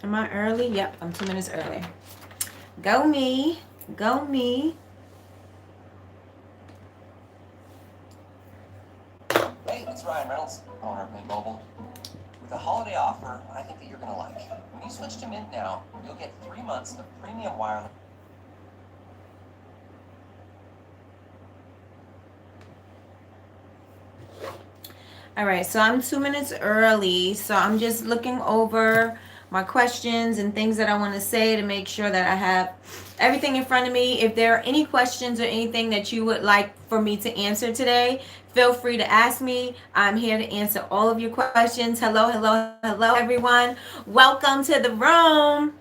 Am I early? Yep, I'm 2 minutes early. Go me. Go me. Hey, it's Ryan Reynolds, owner of Mint Mobile. With a holiday offer, I think that you're going to like. When you switch to Mint now, you'll get 3 months of premium wireless. All right, so I'm 2 minutes early. So I'm just looking over my questions and things that I want to say to make sure that I have everything in front of me. If there are any questions or anything that you would like for me to answer today, feel free to ask me. I'm here to answer all of your questions. Hello, hello, hello, everyone. Welcome to the room.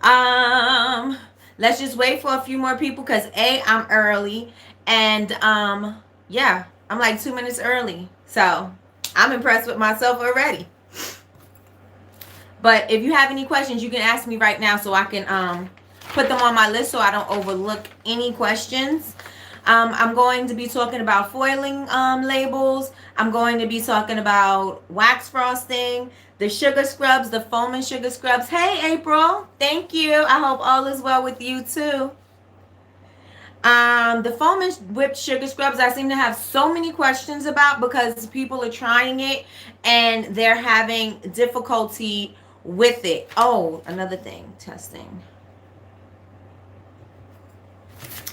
Um, let's just wait for a few more people because I'm early, and yeah, I'm like 2 minutes early. So I'm impressed with myself already. But if you have any questions, you can ask me right now so I can put them on my list so I don't overlook any questions. I'm going to be talking about foiling labels. I'm going to be talking about wax frosting, the sugar scrubs, the foam and sugar scrubs. Hey, April. Thank you. I hope all is well with you too. The foam and whipped sugar scrubs, I seem to have so many questions about because people are trying it and they're having difficulty with it. Oh, another thing, testing.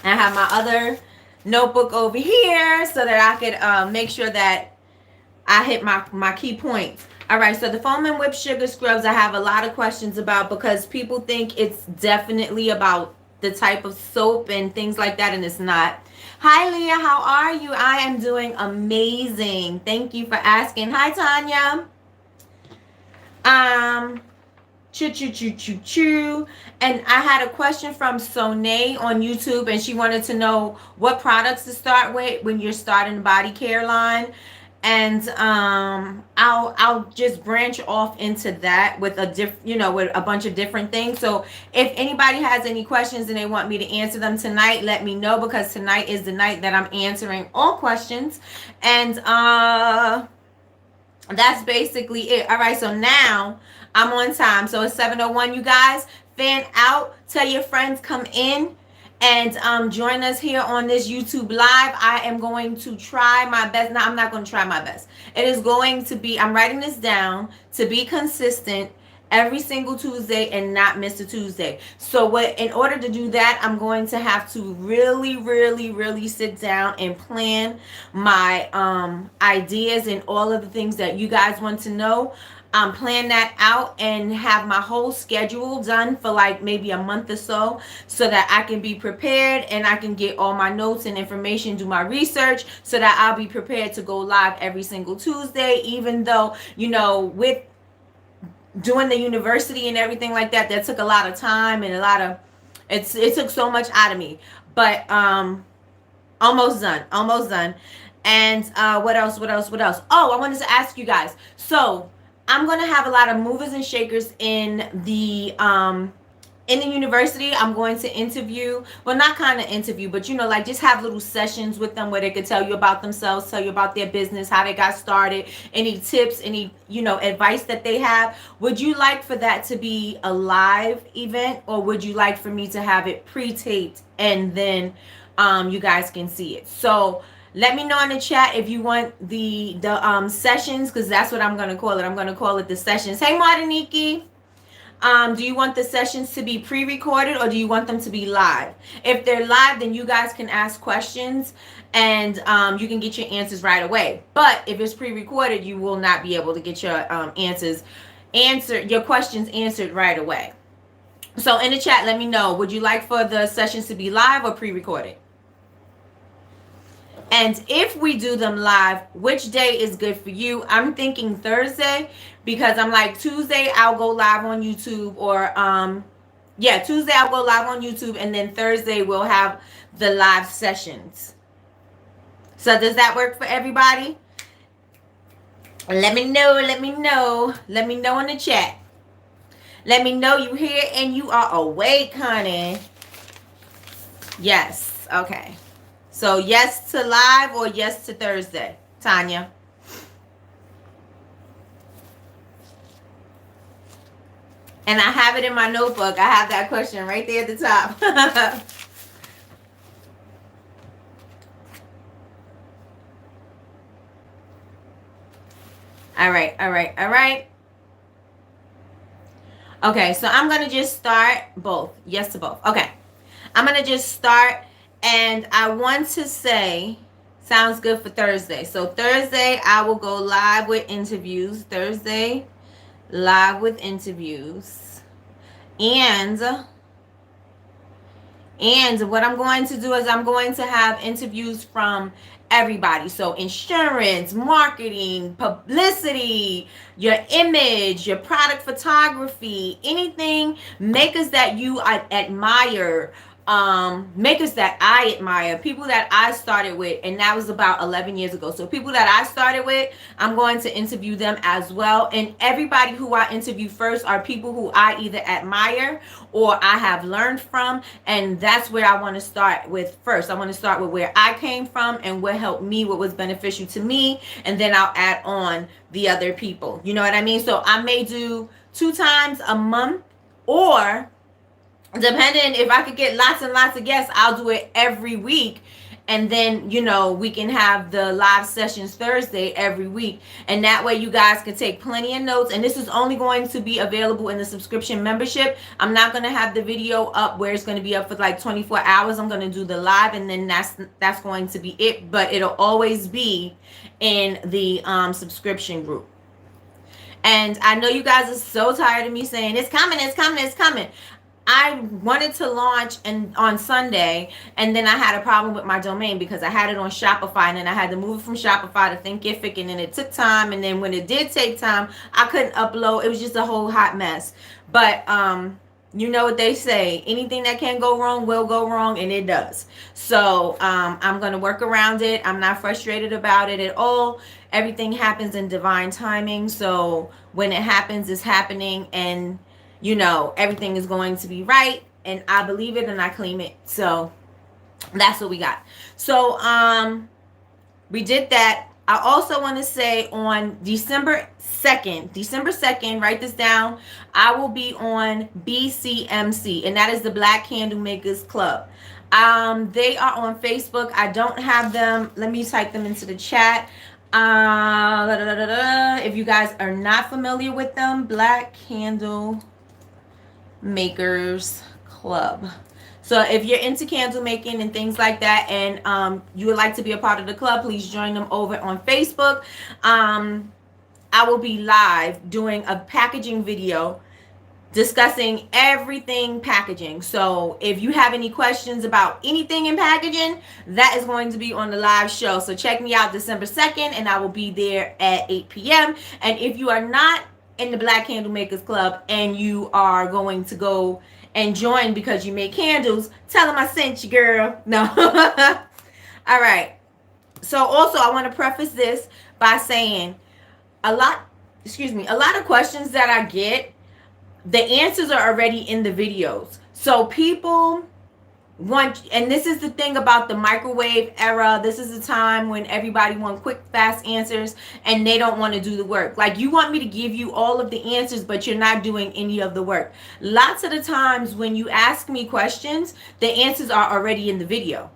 I have my other notebook over here so that I could make sure that I hit my key points. All right, so the foam and whipped sugar scrubs I have a lot of questions about because people think it's definitely about the type of soap and things like that, and it's not. Hi, Leah, how are you? I am doing amazing. Thank you for asking. Hi, Tanya. Um, Choo choo choo choo choo. And I had a question from Sonae on YouTube, and she wanted to know what products to start with when you're starting the body care line. And I'll just branch off into that with with a bunch of different things. So if anybody has any questions and they want me to answer them tonight, let me know because tonight is the night that I'm answering all questions. And that's basically it. All right, so now I'm on time. So it's 7:01, you guys. Fan out. Tell your friends come in and join us here on this YouTube live. I am going to try my best. No, I'm not going to try my best. It is going to be, I'm writing this down to be consistent every single Tuesday and not miss a Tuesday. So what in order to do that, I'm going to have to really, really, really sit down and plan my ideas and all of the things that you guys want to know. Plan that out and have my whole schedule done for like maybe a month or so that I can be prepared and I can get all my notes and information, do my research so that I'll be prepared to go live every single Tuesday, even though, with doing the university and everything like that, that took a lot of time and it took so much out of me. But almost done. And what else? Oh, I wanted to ask you guys. So I'm gonna have a lot of movers and shakers in the university. I'm going to interview, well, not kind of interview, but like just have little sessions with them where they could tell you about themselves, tell you about their business, how they got started, any tips, any advice that they have. Would you like for that to be a live event, or would you like for me to have it pre-taped and then you guys can see it? So let me know in the chat if you want the sessions, because that's what I'm going to call it. I'm going to call it the sessions. Hey, Martiniki. Do you want the sessions to be pre-recorded or do you want them to be live? If they're live, then you guys can ask questions and you can get your answers right away. But if it's pre-recorded, you will not be able to get your your questions answered right away. So in the chat, let me know. Would you like for the sessions to be live or pre-recorded? And if we do them live, which day is good for you? I'm thinking Thursday because I'm like Tuesday I'll go live on YouTube, or Tuesday I'll go live on YouTube and then Thursday we'll have the live sessions. So does that work for everybody? Let me know in the chat. Let me know you here and you are awake, honey. Yes. Okay. So yes to live or yes to Thursday, Tanya? And I have it in my notebook. I have that question right there at the top. All right, all right, all right. Okay, so I'm going to just start both. Yes to both. Okay. I'm going to just start, and I want to say, sounds good for Thursday. So Thursday, I will go live with interviews. Thursday, live with interviews. And what I'm going to do is I'm going to have interviews from everybody. So insurance, marketing, publicity, your image, your product photography, anything, makers that you admire, makers that I admire, people that I started with, and that was about 11 years ago. So people that I started with, I'm going to interview them as well. And everybody who I interview first are people who I either admire or I have learned from, and that's where I want to start with first. I want to start with where I came from and what helped me, what was beneficial to me, and then I'll add on the other people. You know what I mean? So I may do 2 times a month, or depending if I could get lots and lots of guests, I'll do it every week. And then, we can have the live sessions Thursday every week. And that way you guys can take plenty of notes. And this is only going to be available in the subscription membership. I'm not going to have the video up where it's going to be up for like 24 hours. I'm going to do the live, and then that's going to be it. But it'll always be in the subscription group. And I know you guys are so tired of me saying, it's coming, it's coming, it's coming. I wanted to launch on Sunday, and then I had a problem with my domain because I had it on Shopify, and then I had to move it from Shopify to Thinkific, and then it took time, and then when it did take time, I couldn't upload. It was just a whole hot mess. But you know what they say, anything that can go wrong will go wrong, and it does. So I'm going to work around it. I'm not frustrated about it at all. Everything happens in divine timing. So when it happens, it's happening, and everything is going to be right, and I believe it and I claim it. So that's what we got. So we did that. I also want to say on December 2nd, write this down, I will be on BCMC, and that is the Black Candle Makers Club. They are on Facebook. I don't have them. Let me type them into the chat. If you guys are not familiar with them, Black Candle Makers Club. So if you're into candle making and things like that, and you would like to be a part of the club, please join them over on Facebook. I will be live doing a packaging video discussing everything packaging. So if you have any questions about anything in packaging, that is going to be on the live show. So check me out December 2nd, and I will be there at 8 p.m. And if you are not in the Black Candle Makers Club and you are going to go and join because you make candles, tell them I sent you, girl. No. All right. So also I want to preface this by saying a lot of questions that I get, the answers are already in the videos. So people want, and this is the thing about the microwave era, this is the time when everybody wants quick, fast answers, and they don't want to do the work. Like, you want me to give you all of the answers, but you're not doing any of the work. Lots of the times when you ask me questions, the answers are already in the video,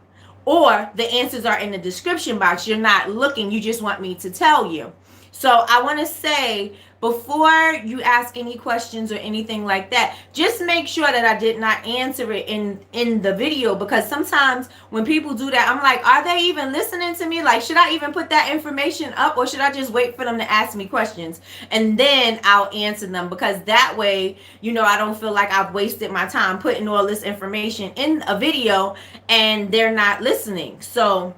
or the answers are in the description box. You're not looking, you just want me to tell you. So I want to say, before you ask any questions or anything like that, just make sure that I did not answer it in the video, because sometimes when people do that, I'm like, are they even listening to me? Like, should I even put that information up, or should I just wait for them to ask me questions and then I'll answer them? Because that way, I don't feel like I've wasted my time putting all this information in a video and they're not listening. So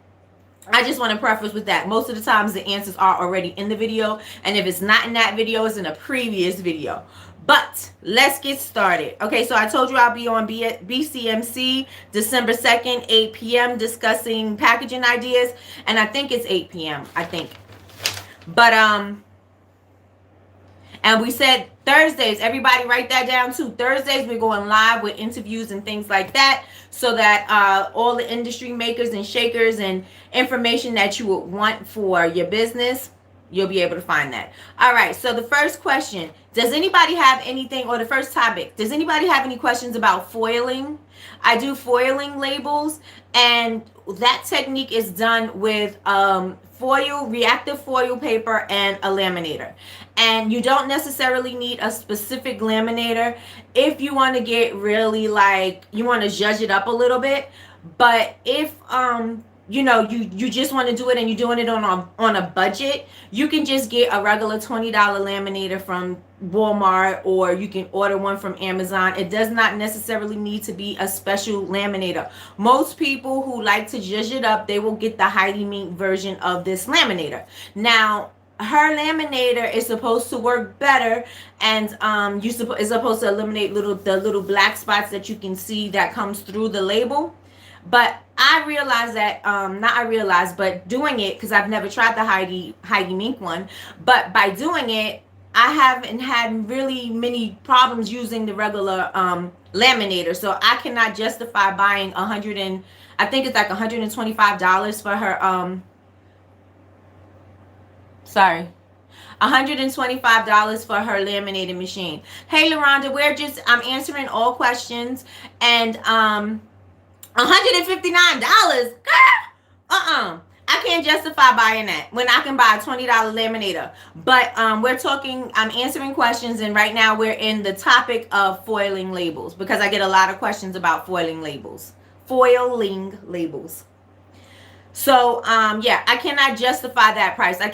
I just want to preface with that. Most of the times the answers are already in the video, and if it's not in that video, it's in a previous video. But let's get started. Okay, so I told you I'll be on BCMC December 2nd, 8 p.m. discussing packaging ideas, and I think it's 8 p.m. I think. But and we said Thursdays, everybody write that down too. Thursdays, we're going live with interviews and things like that, so that all the industry makers and shakers and information that you would want for your business, You'll be able to find that. All right. So the first question, does anybody have anything, or the first topic, does anybody have any questions about foiling? I do foiling labels, and that technique is done with foil, reactive foil paper, and a laminator. And you don't necessarily need a specific laminator if you want to get really, like, you want to judge it up a little bit. But if you just want to do it and you're doing it on a budget, you can just get a regular $20 laminator from Walmart, or you can order one from Amazon. It does not necessarily need to be a special laminator. Most people who like to zhuzh it up, they will get the Heidi Mink version of this laminator. Now, her laminator is supposed to work better, and is supposed to eliminate the little black spots that you can see that comes through the label. But I realized that, not I realized, but doing it, because I've never tried the Heidi Mink one, but by doing it, I haven't had really many problems using the regular laminator. So I cannot justify buying I think it's like $125 for her, sorry, $125 for her laminated machine. Hey, LaRonda, I'm answering all questions, and $159, girl. I can't justify buying that when I can buy a $20 laminator. But I'm answering questions, and right now we're in the topic of foiling labels, because I get a lot of questions about foiling labels. So, yeah, I cannot justify that price. I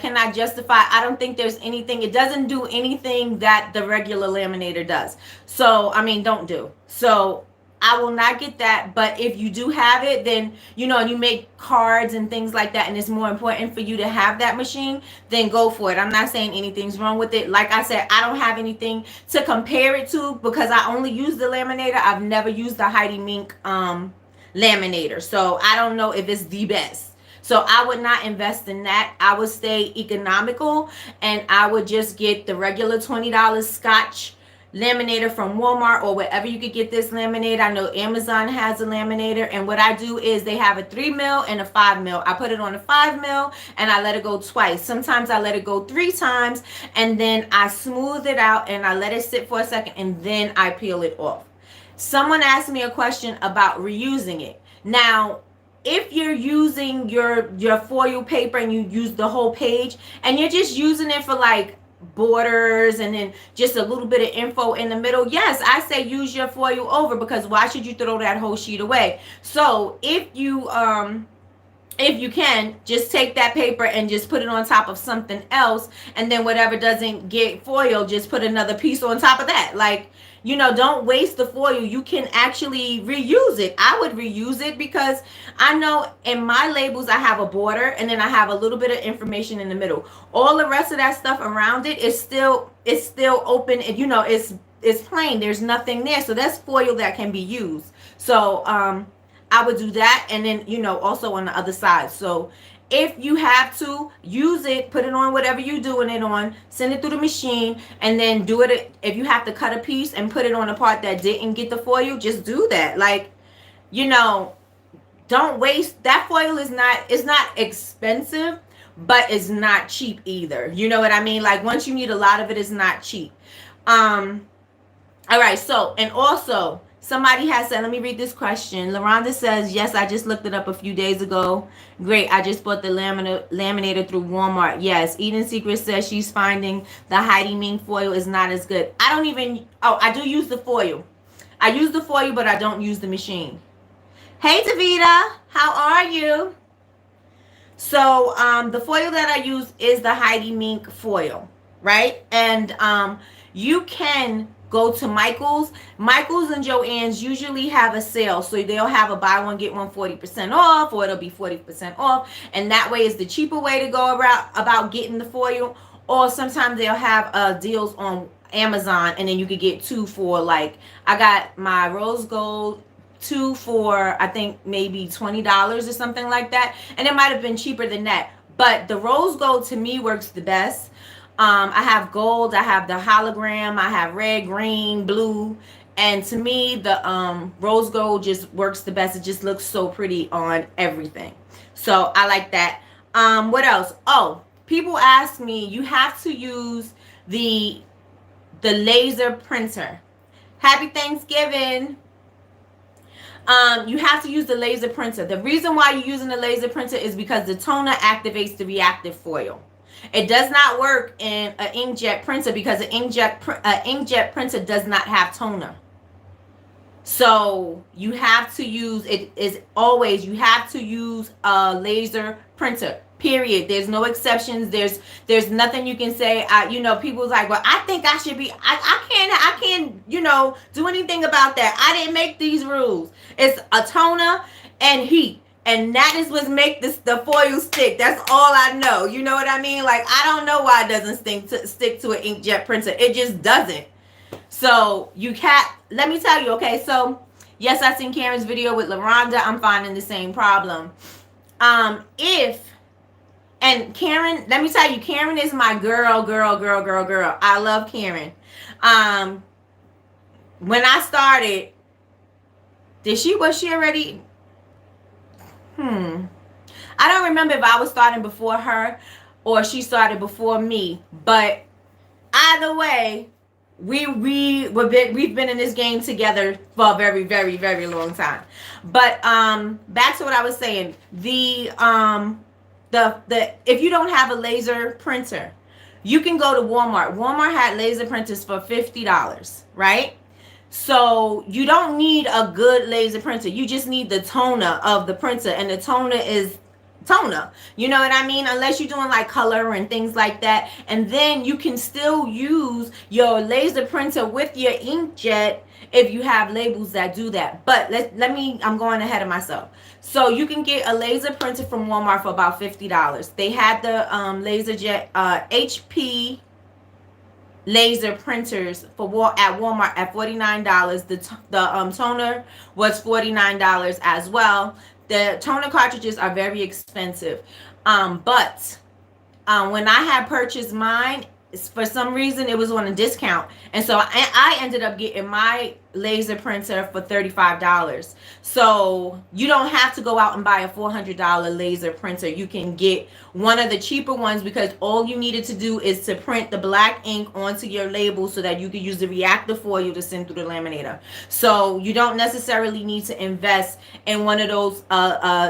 don't think there's anything, it doesn't do anything that the regular laminator does. So, don't do. So, I will not get that. But if you do have it, then, and you make cards and things like that, and it's more important for you to have that machine, then go for it. I'm not saying anything's wrong with it. Like I said, I don't have anything to compare it to, because I only use the laminator. I've never used the Heidi Mink laminator. So I don't know if it's the best. So I would not invest in that. I would stay economical, and I would just get the regular $20 Scotch laminator from Walmart, or wherever you could get this laminator. I know Amazon has a laminator, and what I do is they have a 3 mil and a 5 mil. I put it on a 5 mil and I let it go twice. Sometimes I let it go 3 times, and then I smooth it out and I let it sit for a second, and then I peel it off. Someone asked me a question about reusing it. Now, if you're using your foil paper and you use the whole page, and you're just using it for like borders and then just a little bit of info in the middle, yes, I say use your foil over, because why should you throw that whole sheet away? So if you can, just take that paper and just put it on top of something else, and then whatever doesn't get foil, just put another piece on top of that. Like, don't waste the foil. You can actually reuse it. I would reuse it, because I know in my labels I have a border, and then I have a little bit of information in the middle. All the rest of that stuff around it is still open, and it's plain. There's nothing there. So that's foil that can be used. So I would do that, and then also on the other side. So if you have to use it, put it on whatever you're doing it on, send it through the machine, and then do it. If you have to cut a piece and put it on a part that didn't get the foil, just do that. Like, don't waste that foil. It's not expensive, but it's not cheap either. You know what I mean? Like, once you need a lot of it, it's not cheap. All right. So, and also, somebody has said, let me read this question. LaRonda says, yes, I just looked it up a few days ago. Great. I just bought the laminator through Walmart. Yes. Eden Secret says she's finding the Heidi Mink foil is not as good. I do use the foil. I use the foil, but I don't use the machine. Hey, Davita. How are you? So the foil that I use is the Heidi Mink foil, right? And you can go to Michael's and Joann's usually have a sale, so they'll have a buy one get one 40% off, or it'll be 40% off, and that way is the cheaper way to go about getting the foil. Or sometimes they'll have deals on Amazon, and then you could get 2 for, like, I got my rose gold 2 for I think maybe $20 or something like that, and it might have been cheaper than that, but the rose gold to me works the best. I have gold, I have the hologram, I have red, green, blue, and to me the rose gold just works the best. It just looks so pretty on everything, so I like that. What else? Oh, people ask me, you have to use the laser printer. Happy Thanksgiving. You have to use the laser printer. The reason why you're using the laser printer is because the toner activates the reactive foil. It does not work in an inkjet printer because an inkjet printer does not have toner. So you have to use, it is always, you have to use a laser printer. Period. There's no exceptions. There's nothing you can say. People's like, well, I think I should be. I can't. Do anything about that. I didn't make these rules. It's a toner and heat, and that is what make the foil stick. That's all I know. You know what I mean? Like, I don't know why it doesn't stick to an inkjet printer. It just doesn't. So you can't. Let me tell you. Okay. So yes, I seen Karen's video with LaRonda. I'm finding the same problem. And Karen, let me tell you, Karen is my girl. I love Karen. When I started, was she already? I don't remember if I was starting before her or she started before me. But either way, we've been in this game together for a very, very, very long time. But back to what I was saying. If you don't have a laser printer, you can go to Walmart. Walmart had laser printers for $50, right? So you don't need a good laser printer. You just need the toner of the printer, and the toner is toner. You know what I mean? Unless you're doing like color and things like that. And then you can still use your laser printer with your inkjet if you have labels that do that. But I'm going ahead of myself. So you can get a laser printer from Walmart for about $50. They had the LaserJet HP laser printers at Walmart at $49. The toner was $49 as well. The toner cartridges are very expensive. But when I had purchased mine, for some reason it was on a discount, and so I ended up getting my laser printer for $35. So you don't have to go out and buy a $400 laser printer. You can get one of the cheaper ones, because all you needed to do is to print the black ink onto your label so that you could use the reactive foil to send through the laminator. So you don't necessarily need to invest in one of those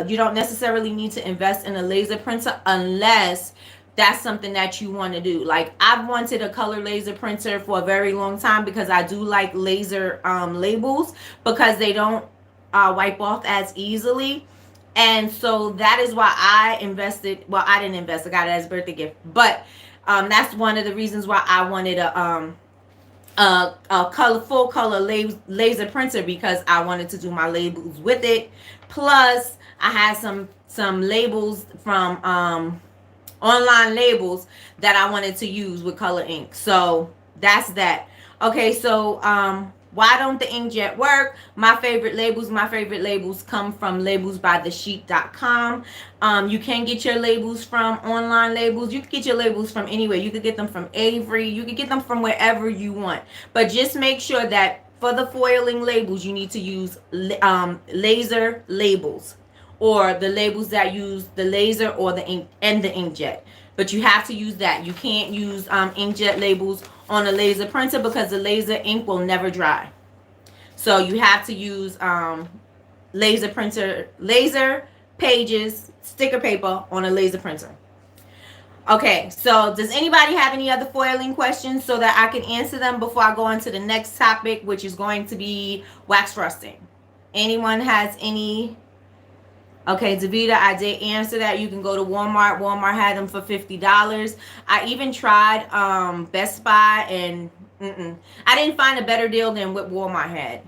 you don't necessarily need to invest in a laser printer unless that's something that you want to do. Like, I've wanted a color laser printer for a very long time because I do like laser labels, because they don't wipe off as easily. And so that is why I invested. Well, I didn't invest. I got it as a birthday gift. But that's one of the reasons why I wanted a full color laser printer, because I wanted to do my labels with it. Plus, I had some labels from online labels that I wanted to use with color ink. So that's that. Okay, so why don't the inkjet work? My favorite labels come from labelsbythesheet.com. You can get your labels from online labels. You can get your labels from anywhere. You could get them from Avery. You could get them from wherever you want. But just make sure that for the foiling labels, you need to use laser labels, or the labels that use the laser or the ink and the inkjet. But you have to use that. You can't use inkjet labels on a laser printer because the laser ink will never dry. So you have to use laser pages, sticker paper on a laser printer. Okay, so does anybody have any other foiling questions so that I can answer them before I go on to the next topic, which is going to be wax frosting? Anyone has any? Okay, Davida, I did answer that. You can go to Walmart. Walmart had them for $50. I even tried Best Buy, and I didn't find a better deal than what Walmart had.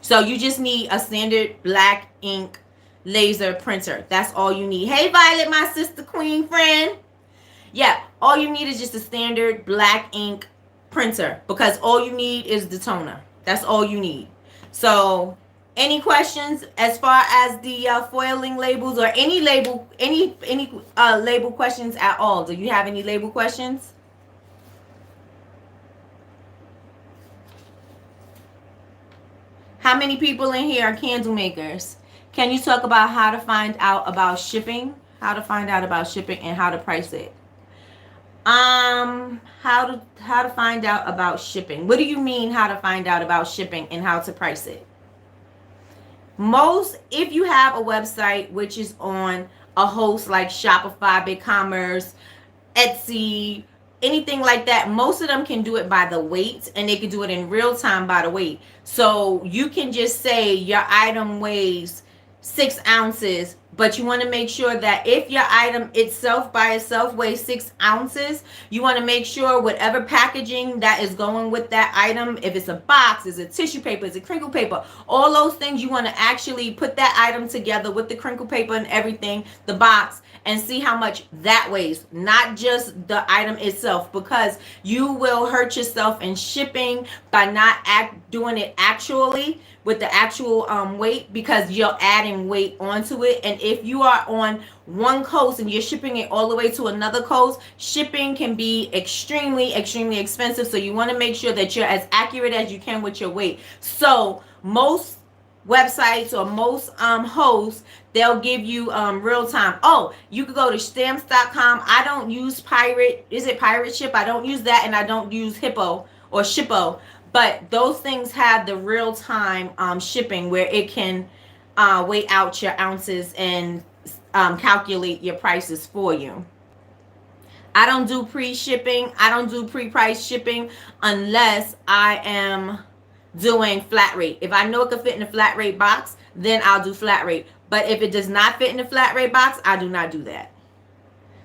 So you just need a standard black ink laser printer. That's all you need. Hey, Violet, my sister queen friend. Yeah, all you need is just a standard black ink printer, because all you need is the toner. That's all you need. So any questions as far as the foiling labels, or any label questions at all? Do you have any label questions? How many people in here are candle makers? Can you talk about how to find out about shipping How to find out about shipping and how to price it. How to find out about shipping. What do you mean how to find out about shipping and how to price it? Most, if you have a website which is on a host like Shopify, BigCommerce, Etsy, anything like that, most of them can do it by the weight, and they can do it in real time by the weight. So you can just say your item weighs 6 ounces, but you want to make sure that if your item itself by itself weighs 6 ounces, you want to make sure whatever packaging that is going with that item, if it's a box, is it tissue paper, is it crinkle paper, all those things, you want to actually put that item together with the crinkle paper and everything, the box, and see how much that weighs, not just the item itself, because you will hurt yourself in shipping by not doing it actually with the actual weight, because you're adding weight onto it. And if you are on one coast and you're shipping it all the way to another coast, shipping can be extremely expensive. So you want to make sure that you're as accurate as you can with your weight. So most websites or most hosts, they'll give you real time. Oh, you could go to stamps.com. I don't use Pirate. Is it Pirate Ship? I don't use that, and I don't use Hippo or Shippo. But those things have the real time shipping where it can weigh out your ounces and calculate your prices for you. I don't do pre-shipping. I don't do pre-price shipping unless I am doing flat rate. If I know it can fit in a flat rate box, then I'll do flat rate. But if it does not fit in a flat rate box, I do not do that.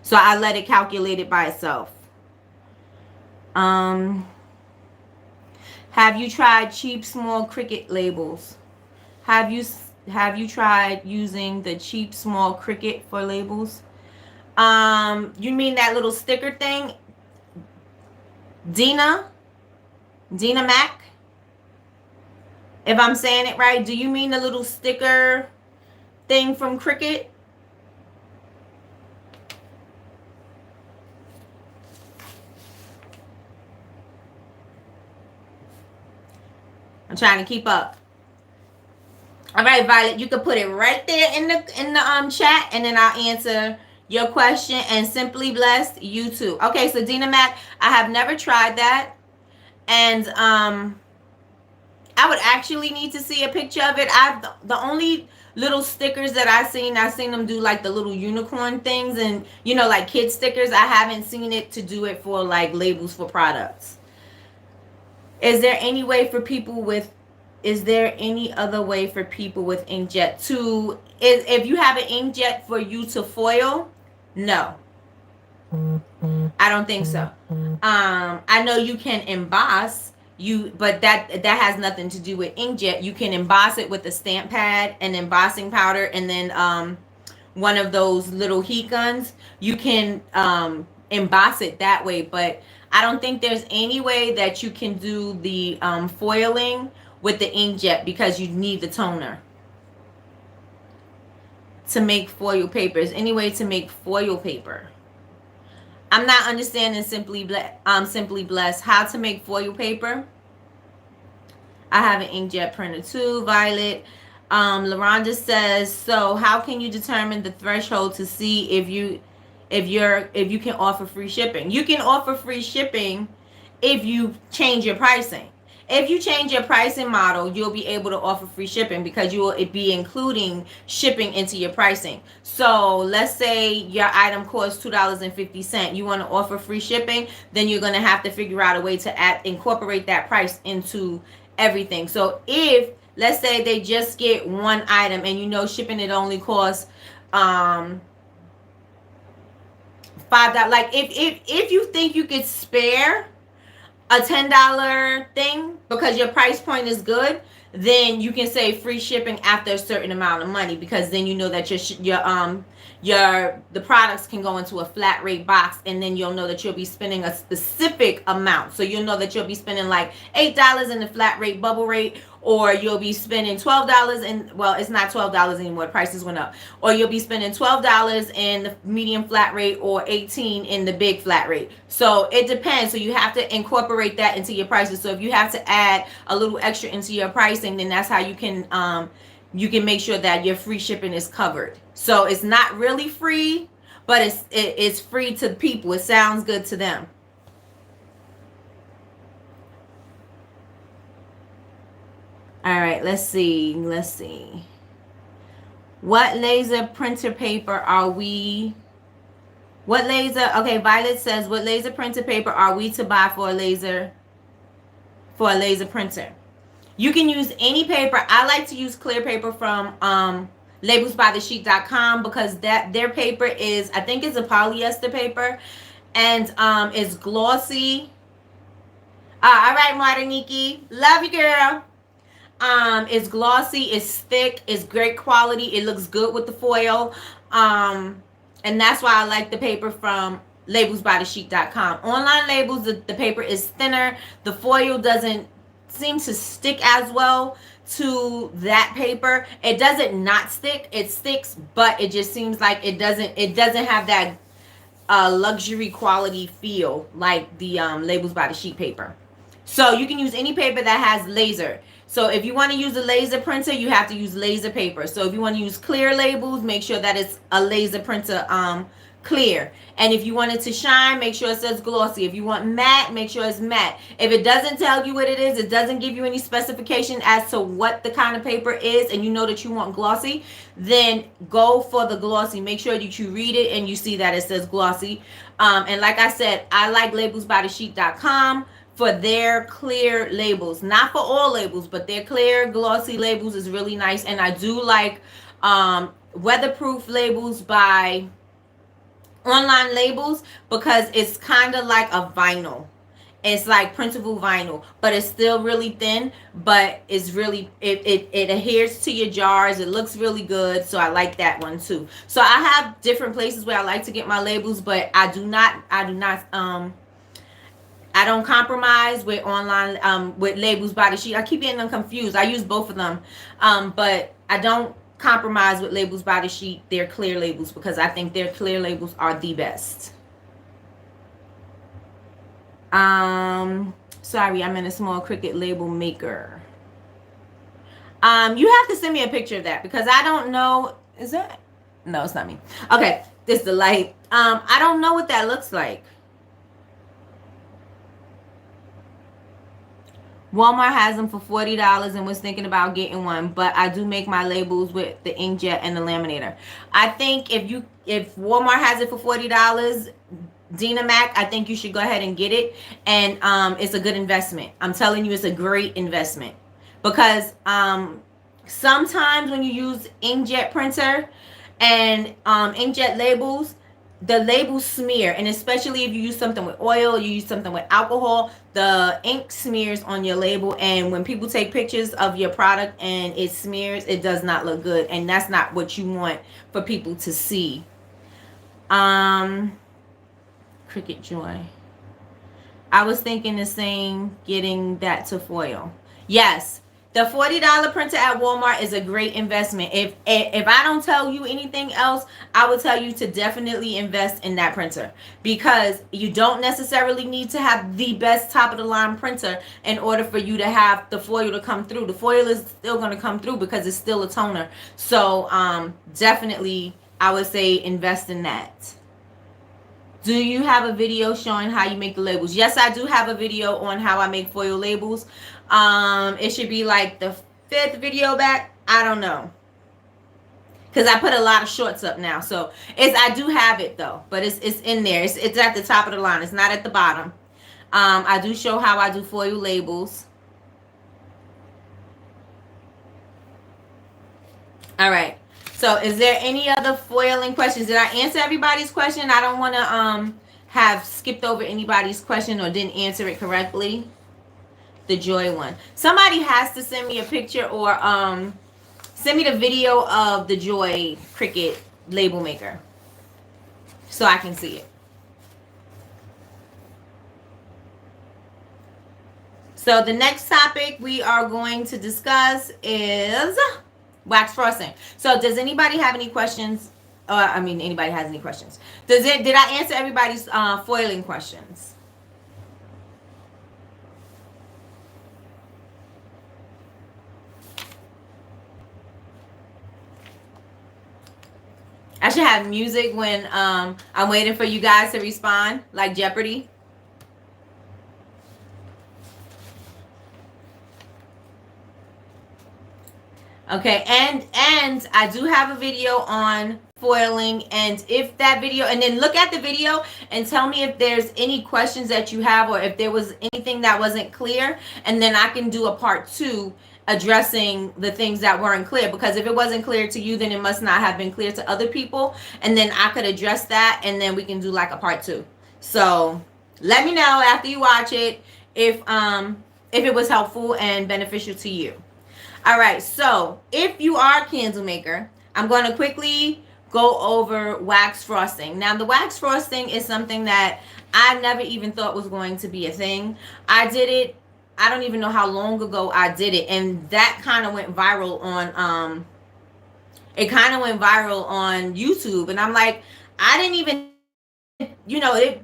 So I let it calculate it by itself. Have you tried cheap small Cricut labels? Have you tried using the cheap small Cricut for labels? You mean that little sticker thing? Dina Mac? If I'm saying it right, do you mean the little sticker thing from Cricut? I'm trying to keep up. All right, Violet, you can put it right there in the chat, and then I'll answer your question. And Simply Blessed, you too. Okay, so Dina Mac, I have never tried that, and I would actually need to see a picture of it. The only little stickers that I've seen them do like the little unicorn things, and like kid stickers. I haven't seen it to do it for like labels for products. Is there any other way for people with inkjet to, if you have an inkjet for you to foil? No, I don't think so. I know you can emboss, but that has nothing to do with inkjet. You can emboss it with a stamp pad and embossing powder, and then one of those little heat guns. You can emboss it that way, but I don't think there's any way that you can do the foiling with the inkjet, because you need the toner to make foil paper. Is any way to make foil paper? I'm not understanding Simply Blessed. How to make foil paper? I have an inkjet printer too. Violet. LaRonda says, so how can you determine the threshold to see if you can offer free shipping? You can offer free shipping if you change your pricing. If you change your pricing model, you'll be able to offer free shipping, because you will be including shipping into your pricing. So let's say your item costs $2.50. You want to offer free shipping, then you're going to have to figure out a way to incorporate that price into everything. So if, let's say they just get one item, and shipping it only costs $5. Like if you think you could spare a $10 thing because your price point is good, then you can say free shipping after a certain amount of money, because then you know that the products can go into a flat rate box, and then you'll know that you'll be spending a specific amount. So you'll know that you'll be spending like $8 in the flat rate bubble rate, or you'll be spending $12 in, well, it's not $12 anymore, prices went up, or you'll be spending $12 in the medium flat rate or $18 in the big flat rate. So it depends. So you have to incorporate that into your prices. So if you have to add a little extra into your pricing, then that's how you can you can make sure that your free shipping is covered. So it's not really free, but it's free to people. It sounds good to them. All right, let's see. Let's see. What laser printer paper are we? What laser? Okay, Violet says, what laser printer paper are we to buy for a laser printer? You can use any paper. I like to use clear paper from labelsbythesheet.com because that their paper is, I think it's a polyester paper, and it's glossy. All right, Martiniki, love you, girl. It's glossy, it's thick, it's great quality, it looks good with the foil. And that's why I like the paper from labelsbythesheet.com. Online labels, the paper is thinner, the foil doesn't seem to stick as well to that paper. It doesn't not stick, it sticks, but it just seems like it doesn't have that luxury quality feel like the Labels by the Sheet paper. So you can use any paper that has laser. So if you want to use a laser printer, you have to use laser paper. So if you want to use clear labels, make sure that it's a laser printer clear. And if you want it to shine, make sure it says glossy. If you want matte, make sure it's matte. If it doesn't tell you what it is, it doesn't give you any specification as to what the kind of paper is, and you know that you want glossy, then go for the glossy. Make sure that you read it and you see that it says glossy. And like I said, I like labelsbythesheet.com for their clear labels. Not for all labels, but their clear glossy labels is really nice. And I do like weatherproof labels by Online Labels because it's kind of like a vinyl. It's like printable vinyl, but it's still really thin, but it's really, it adheres to your jars. It looks really good, so I like that one too. So I have different places where I like to get my labels, but I don't compromise with online, with Labels by the Sheet. I keep getting them confused. I use both of them, but I don't compromise with Labels by the Sheet. Their clear labels, because I think their clear labels are the best. Sorry, I'm in a small Cricut label maker. You have to send me a picture of that because I don't know. Is that? No, it's not me. Okay, this is the light. I don't know what that looks like. Walmart has them for $40 and was thinking about getting one, but I do make my labels with the inkjet and the laminator. I think if Walmart has it for $40, Dina Mac, I think you should go ahead and get it, and it's a good investment. I'm telling you, it's a great investment because sometimes when you use inkjet printer and inkjet labels, the labels smear, and especially if you use something with oil, you use something with alcohol, the ink smears on your label, and when people take pictures of your product and it smears, it does not look good, and that's not what you want for people to see. Cricut Joy, I was thinking the same, getting that to foil. Yes, the $40 printer at Walmart is a great investment. If I don't tell you anything else, I would tell you to definitely invest in that printer because you don't necessarily need to have the best top of the line printer in order for you to have the foil to come through. The foil is still going to come through because it's still a toner. So definitely I would say invest in that. Do you have a video showing how you make the labels? Yes, I do have a video on how I make foil labels. It should be like the 5th video back. I don't know, because I put a lot of shorts up now. So I do have it though, but it's in there. It's at the top of the line. It's not at the bottom. I do show how I do foil labels. All right. So is there any other foiling questions? Did I answer everybody's question? I don't want to have skipped over anybody's question or didn't answer it correctly. The Joy one. Somebody has to send me a picture or send me the video of the Joy Cricut label maker so I can see it. So the next topic we are going to discuss is wax frosting. So does anybody have any questions? Anybody has any questions? Did I answer everybody's foiling questions? I should have music when I'm waiting for you guys to respond, like Jeopardy. Okay, and I do have a video on foiling, and if that video, and then look at the video and tell me if there's any questions that you have, or if there was anything that wasn't clear, and then I can do a part 2 addressing the things that weren't clear, because if it wasn't clear to you, then it must not have been clear to other people, and then I could address that, and then we can do like a part 2. So let me know after you watch it if it was helpful and beneficial to you. All right, so if you are a candle maker, I'm going to quickly go over wax frosting. Now, the wax frosting is something that I never even thought was going to be a thing. I did it, I don't even know how long ago I did it, and that kind of went viral on YouTube, and I'm like, I didn't even,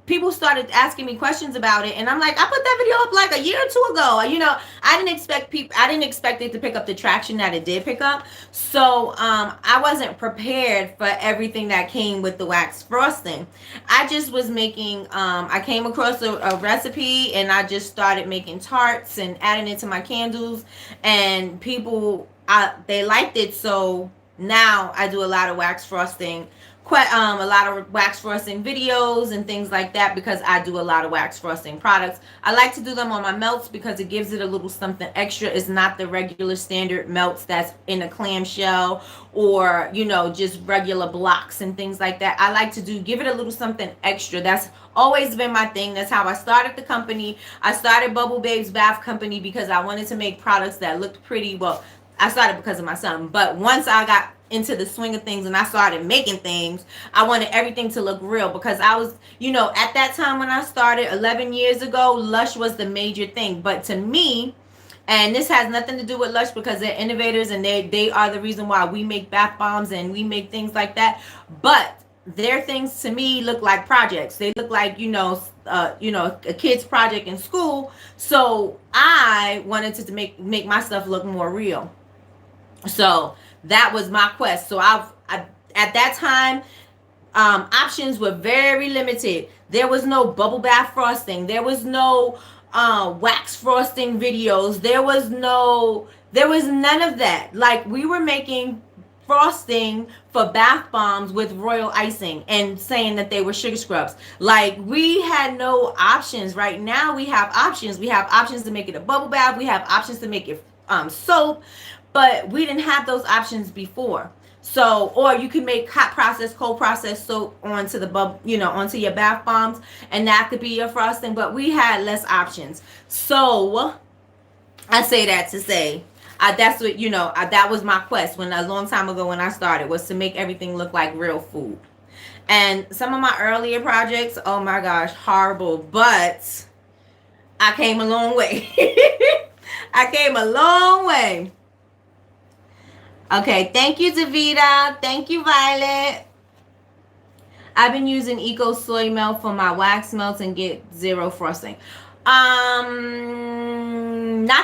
people started asking me questions about it, and I'm like, I put that video up like a year or two ago. I didn't expect it to pick up the traction that it did pick up. So I wasn't prepared for everything that came with the wax frosting. I just was making, I came across a recipe, and I just started making tarts and adding it to my candles, and people, they liked it. So now I do a lot of wax frosting, a lot of wax frosting videos and things like that, because I do a lot of wax frosting products. I like to do them on my melts because it gives it a little something extra. It's not the regular standard melts that's in a clamshell, or just regular blocks and things like that. I like to give it a little something extra. That's always been my thing. That's how I started the company. I started Bubble Babes Bath Company because I wanted to make products that looked pretty. Well, I started because of my son, but once I got into the swing of things and I started making things, I wanted everything to look real, because I was, at that time when I started 11 years ago, Lush was the major thing. But to me, and this has nothing to do with Lush, because they're innovators and they are the reason why we make bath bombs and we make things like that. But their things to me look like projects. They look like, a kid's project in school. So I wanted to make my stuff look more real. So that was my quest. So I at that time, options were very limited. There was no bubble bath frosting. There was no wax frosting videos. There was none of that. Like, we were making frosting for bath bombs with royal icing and saying that they were sugar scrubs. Like, we had no options. Right now we have options. We have options to make it a bubble bath. We have options to make it soap. But we didn't have those options before. So, or you can make hot process, cold process soap onto onto your bath bombs, and that could be your frosting. But we had less options. So I say that to say, that's what, that was my quest a long time ago when I started, was to make everything look like real food. And some of my earlier projects, oh my gosh, horrible. But I came a long way. I came a long way. Okay, thank you, Davida. Thank you, Violet. I've been using Eco Soy Melt for my wax melts and get zero frosting. Not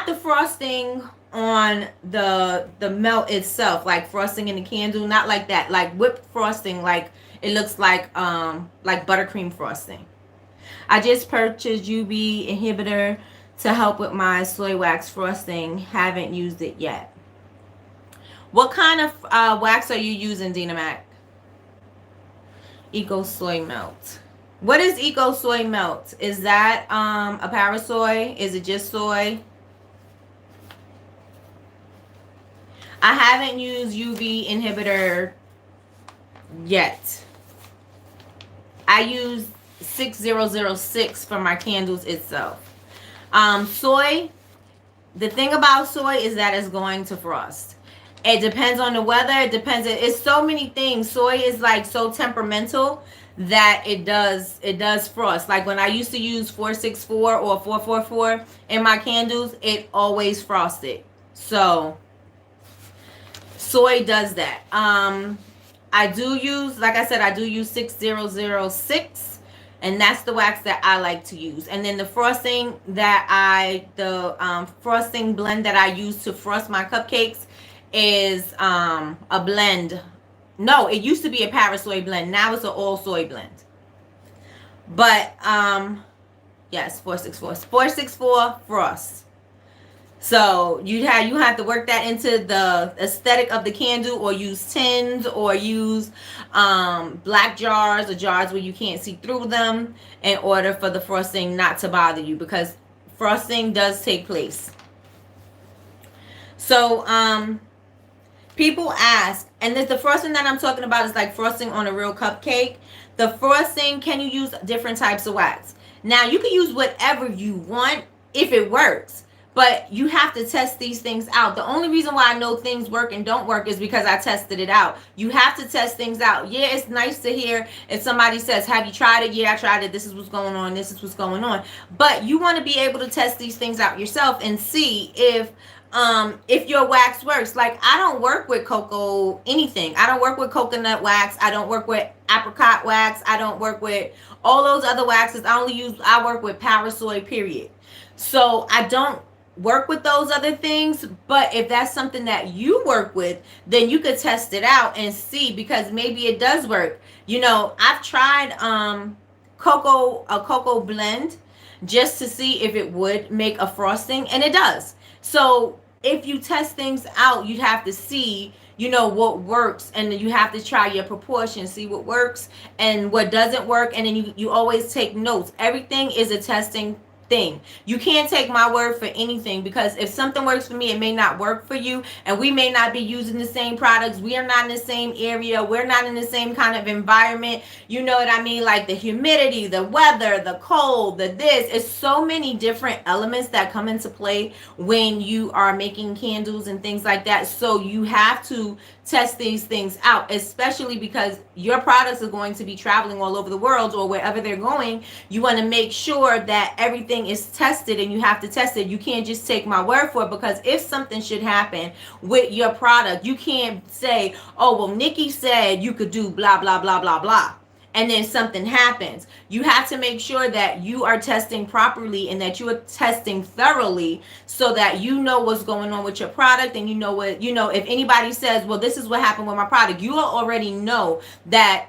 the frosting on the melt itself, like frosting in the candle, not like that. Like whipped frosting, like it looks like buttercream frosting. I just purchased UV inhibitor to help with my soy wax frosting. Haven't used it yet. What kind of wax are you using, Dina Mac? Eco Soy Melt. What is Eco Soy Melt? Is that a parasoy? Is it just soy? I haven't used UV inhibitor yet. I use 6006 for my candles itself. Soy, the thing about soy is that it's going to frost. It depends on the weather. It depends. It's so many things. Soy is like so temperamental that it does frost. Like when I used to use 464 or 444 in my candles, it always frosted. So soy does that. I do use, like I said, I do use 6006, and that's the wax that I like to use. And then the frosting frosting blend that I use to frost my cupcakes is a blend No, it used to be a para soy blend. Now it's an all soy blend. But yes, 464 Frost. So you have to work that into the aesthetic of the candle, or use tins, or use black jars, or jars where you can't see through them, in order for the frosting not to bother you, because frosting does take place. So people ask, and the frosting that I'm talking about is like frosting on a real cupcake. The frosting, can you use different types of wax? Now, you can use whatever you want if it works, but you have to test these things out. The only reason why I know things work and don't work is because I tested it out. You have to test things out. Yeah, it's nice to hear if somebody says, have you tried it? Yeah, I tried it. This is what's going on. This is what's going on. But you want to be able to test these things out yourself and see if your wax works. Like, I don't work with cocoa anything. I don't work with coconut wax. I don't work with apricot wax. I don't work with all those other waxes. I work with parasoy, period. So I don't work with those other things. But if that's something that you work with, then you could test it out and see, because maybe it does work. I've tried a cocoa blend just to see if it would make a frosting, and it does. So if you test things out, you'd have to see, what works, and you have to try your proportions, see what works and what doesn't work, and then you always take notes. Everything is a testing thing. You can't take my word for anything, because if something works for me, it may not work for you, and we may not be using the same products. We are not in the same area. We're not in the same kind of environment. You know what I mean? Like the humidity, the weather, the cold, the this. It's so many different elements that come into play when you are making candles and things like that. So you have to test these things out, especially because your products are going to be traveling all over the world, or wherever they're going. You want to make sure that everything is tested, and you have to test it. You can't just take my word for it, because if something should happen with your product, you can't say, oh, well, Nikki said you could do blah, blah, blah, blah, blah, and then something happens. You have to make sure that you are testing properly, and that you are testing thoroughly, so that you know what's going on with your product. And if anybody says, well, this is what happened with my product, you already know that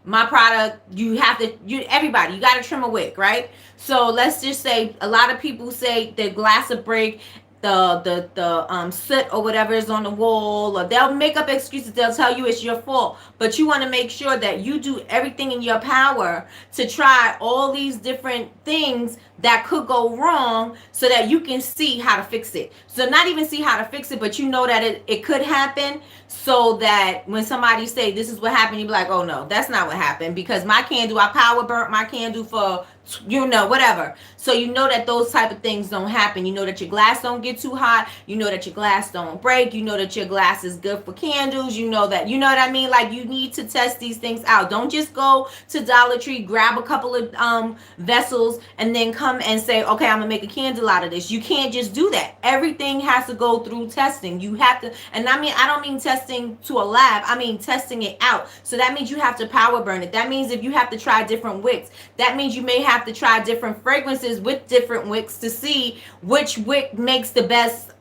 my product, everybody, you got to trim a wick, right? So let's just say a lot of people say the glass will break, the soot or whatever is on the wall, or they'll make up excuses. They'll tell you it's your fault, but you want to make sure that you do everything in your power to try all these different things that could go wrong, so that you can see how to fix it. So not even see how to fix it, but you know that it could happen, so that when somebody say this is what happened, you be like, oh no, that's not what happened, because my candle, I power burnt my candle for whatever. So you know that those type of things don't happen. You know that your glass don't get too hot. You know that your glass don't break. You know that your glass is good for candles. You know what I mean? Like, you need to test these things out. Don't just go to Dollar Tree, grab a couple of vessels, and then come and say, okay, I'm gonna make a candle out of this. You can't just do that. Everything has to go through testing. You have to, and I don't mean testing to a lab. I mean testing it out. So that means you have to power burn it. That means if you have to try different wicks, that means you may have to try different fragrances with different wicks to see which wick makes the best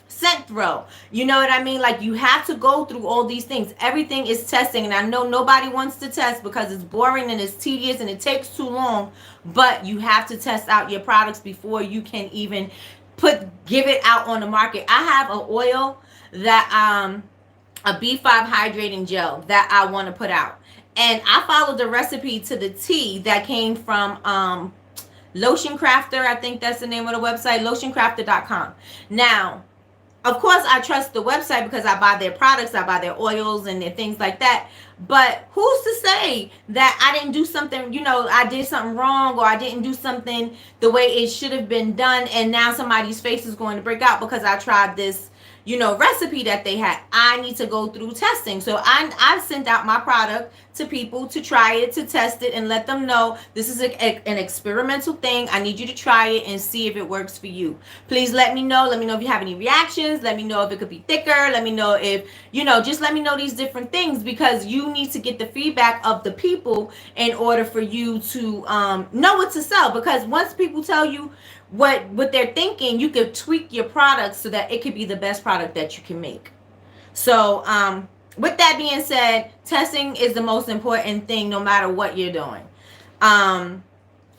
scent throw. You know what I mean? Like, you have to go through all these things. Everything is testing, and I know nobody wants to test because it's boring and it's tedious and it takes too long, but you have to test out your products before you can even give it out on the market. I have an oil that a B5 hydrating gel that I want to put out. And I followed the recipe to the T that came from Lotion Crafter. I think that's the name of the website, lotioncrafter.com. Now, of course, I trust the website because I buy their products, I buy their oils and their things like that. But who's to say that I didn't do something, I did something wrong, or I didn't do something the way it should have been done, and now somebody's face is going to break out because I tried this recipe that they had. I need to go through testing. So I've sent out my product to people to try it, to test it, and let them know this is an experimental thing. I need you to try it and see if it works for you. Please let me know. Let me know if you have any reactions. Let me know if it could be thicker. Let me know if, just let me know these different things, because you need to get the feedback of the people in order for you to know what to sell. Because once people tell you what they're thinking, you could tweak your product so that it could be the best product that you can make. So with that being said, testing is the most important thing no matter what you're doing. Um,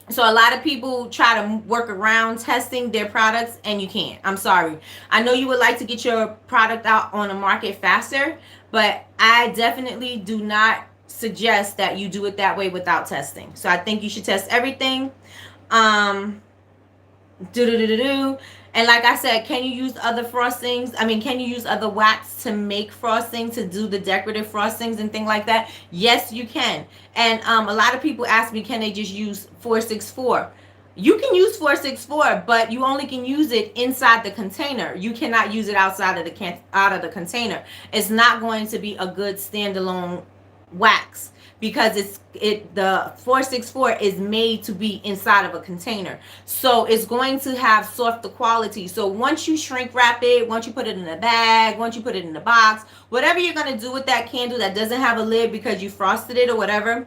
so a lot of people try to work around testing their products and you can't. I'm sorry. I know you would like to get your product out on the market faster, but I definitely do not suggest that you do it that way without testing. So I think you should test everything. Um, do do do do do. And like I said, can you use other frostings? I mean, can you use other wax to make frosting, to do the decorative frostings and things like that? Yes, you can. And a lot of people ask me, can they just use 464? You can use 464, but you only can use it inside the container. You cannot use it outside of the container. It's not going to be a good standalone wax because the 464 is made to be inside of a container, so it's going to have softer quality. So once you shrink wrap it, once you put it in a bag, once you put it in a box, whatever you're going to do with that candle that doesn't have a lid because you frosted it or whatever,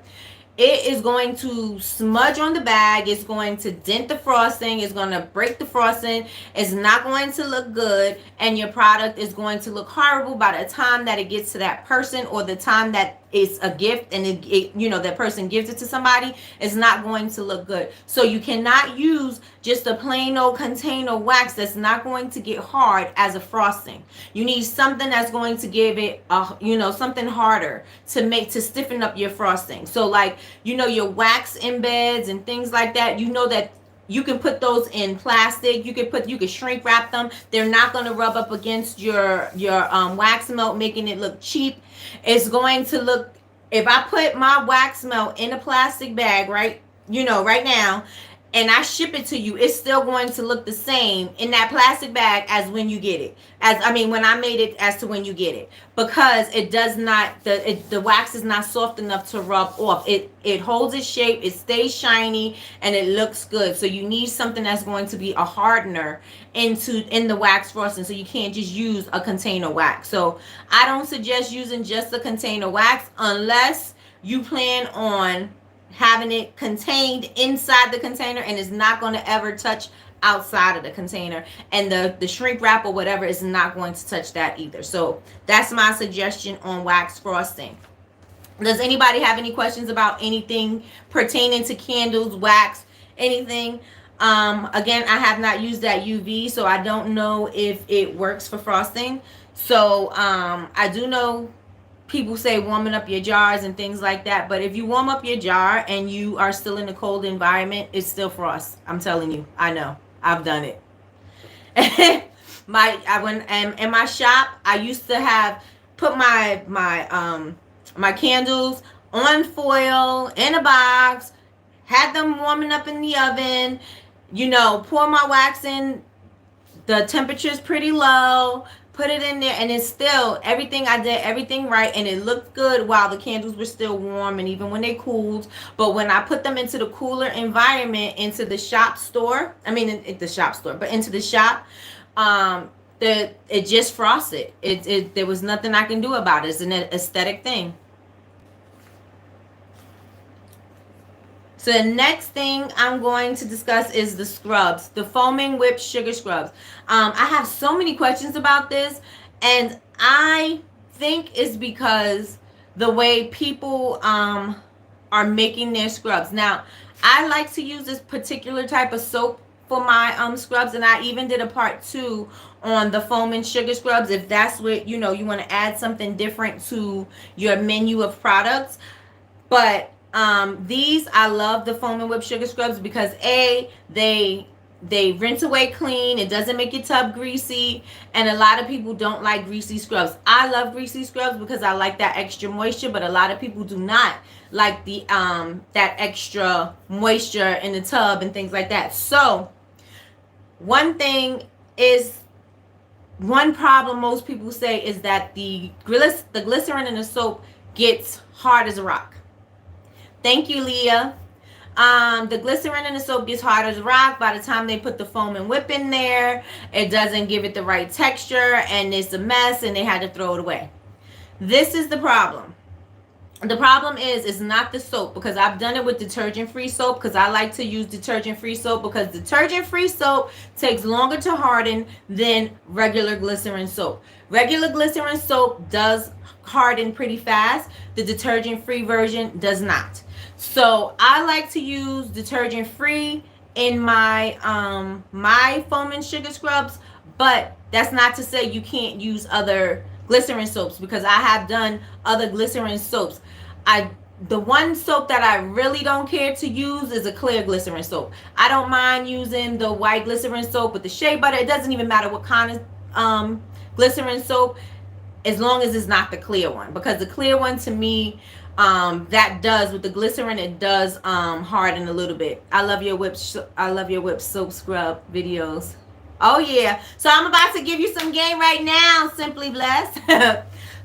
it is going to smudge on the bag. It's going to dent the frosting. It's going to break the frosting. It's not going to look good. And your product is going to look horrible by the time that it gets to that person, or the time that it's a gift and that person gives it to somebody. It's not going to look good. So you cannot use just a plain old container wax that's not going to get hard as a frosting. You need something that's going to give it something harder to stiffen up your frosting. So like, your wax embeds and things like that, that you can put those in plastic. You can shrink wrap them. They're not going to rub up against your wax melt, making it look cheap. It's going to look, if I put my wax melt in a plastic bag right now, and I ship it to you, it's still going to look the same in that plastic bag as when you get it. When I made it, as to when you get it, because it does not, the wax is not soft enough to rub off. It holds its shape, it stays shiny, and it looks good. So you need something that's going to be a hardener in the wax frosting. So you can't just use a container wax. So I don't suggest using just a container wax unless you plan on having it contained inside the container and it's not going to ever touch outside of the container, and the shrink wrap or whatever is not going to touch that either. So that's my suggestion on wax frosting. Does anybody have any questions about anything pertaining to candles, wax, anything? Again, I have not used that UV, so I don't know if it works for frosting. So I do know people say warming up your jars and things like that, but if you warm up your jar and you are still in a cold environment, it's still frost. I'm telling you, I know, I've done it. In my shop, I used to have put my candles on foil in a box, had them warming up in the oven, pour my wax in, the temperature's pretty low, put it in there, and it's still, I did everything right, and it looked good while the candles were still warm and even when they cooled. But when I put them into the cooler environment, into the shop, it just frosted. There was nothing I can do about it. It's an aesthetic thing. So the next thing I'm going to discuss is the scrubs, the foaming whipped sugar scrubs. I have so many questions about this, and I think it's because the way people are making their scrubs. Now, I like to use this particular type of soap for my scrubs, and I even did a part 2 on the foaming sugar scrubs, if that's what you want to add something different to your menu of products. But these, I love the foaming whipped sugar scrubs because they rinse away clean. It doesn't make your tub greasy, and a lot of people don't like greasy scrubs. I love greasy scrubs because I like that extra moisture, but a lot of people do not like the that extra moisture in the tub and things like that. So one problem most people say is that the glycerin in the soap gets hard as a rock. Thank you, Leah. The glycerin in the soap gets hard as a rock. By the time they put the foam and whip in there, it doesn't give it the right texture, and it's a mess, and they had to throw it away. This is the problem. The problem is it's not the soap, because I've done it with detergent free soap, because I like to use detergent free soap, because detergent free soap takes longer to harden than regular glycerin soap. Regular glycerin soap does harden pretty fast. The detergent free version does not. So I like to use detergent free in my foam and sugar scrubs, but that's not to say you can't use other glycerin soaps, because I have done other glycerin soaps. I The one soap that I really don't care to use is a clear glycerin soap. I don't mind using the white glycerin soap with the shea butter. It doesn't even matter what kind of glycerin soap, as long as it's not the clear one, because the clear one to me, that does, with the glycerin, it does harden a little bit. I love your whip soap scrub videos. Oh yeah. So I'm about to give you some game right now, Simply Blessed.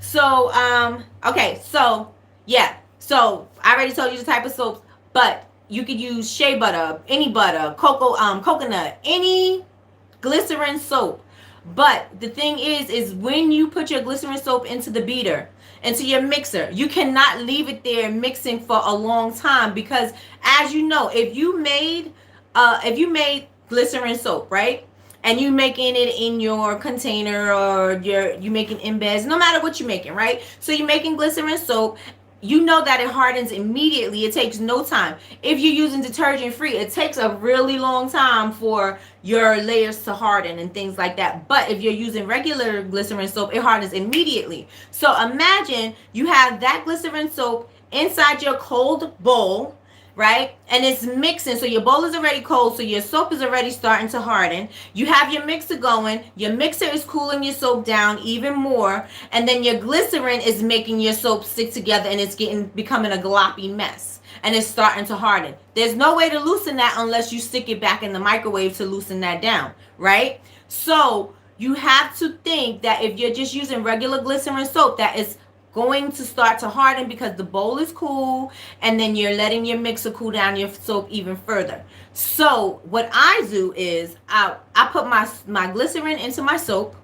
So okay, so yeah. So I already told you the type of soaps, but you could use shea butter, coconut, any glycerin soap. But the thing is when you put your glycerin soap into the beater, into your mixer, you cannot leave it there mixing for a long time, because as you know, if you made glycerin soap, right? And you making it in your container, or you making embeds, no matter what you're making, right? So you're making glycerin soap, you know that it hardens immediately. It takes no time. If you're using detergent free, it takes a really long time for your layers to harden and things like that. But if you're using regular glycerin soap, it hardens immediately. So imagine you have that glycerin soap inside your cold bowl, right? And it's mixing. So your bowl is already cold, so your soap is already starting to harden. You have your mixer going. Your mixer is cooling your soap down even more. And then your glycerin is making your soap stick together, and it's becoming a gloppy mess. And it's starting to harden. There's no way to loosen that unless you stick it back in the microwave to loosen that down, right? So you have to think that if you're just using regular glycerin soap, that is going to start to harden, because the bowl is cool, and then you're letting your mixer cool down your soap even further. So what I do is I put my glycerin into my soap,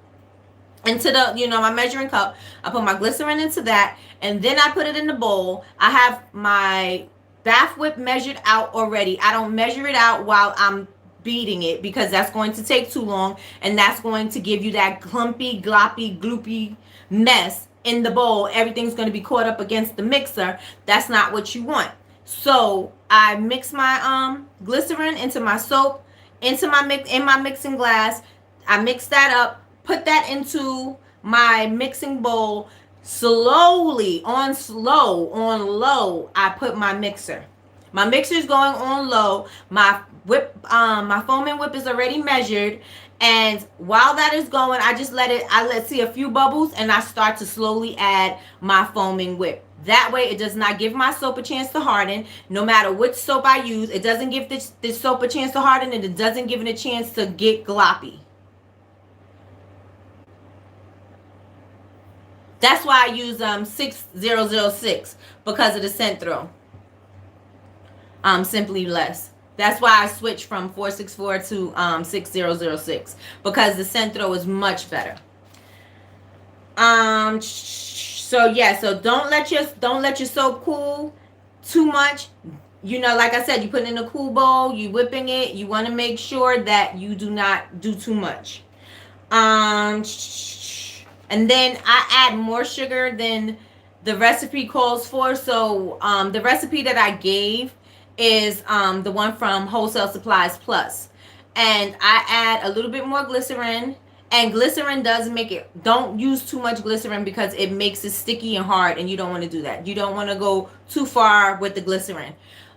into the, my measuring cup. I put my glycerin into that, and then I put it in the bowl. I have my bath whip measured out already. I don't measure it out while I'm beating it, because that's going to take too long, and that's going to give you that clumpy, gloppy, gloopy mess in the bowl. Everything's going to be caught up against the mixer. That's not what you want. So I mix my glycerin into my soap, into my mixing glass. I mix that up, put that into my mixing bowl. Slowly, on low, I put my mixer. My mixer is going on low. My foaming whip is already measured. And while that is going, I let see a few bubbles, and I start to slowly add my foaming whip. That way it does not give my soap a chance to harden. No matter which soap I use, it doesn't give this soap a chance to harden, and it doesn't give it a chance to get gloppy. That's why I use 6006, because of the scent throw. Simply Blessed. That's why I switched from 464 to 6006, because the scent throw is much better. So yeah, so don't let your soap cool too much. Like I said, you put it in a cool bowl, you whipping it. You want to make sure that you do not do too much. And then I add more sugar than the recipe calls for. So the recipe that I gave is the one from Wholesale Supplies Plus. And I add a little bit more glycerin. And glycerin does make it, don't use too much glycerin, because it makes it sticky and hard, and you don't want to do that. You don't want to go too far with the glycerin.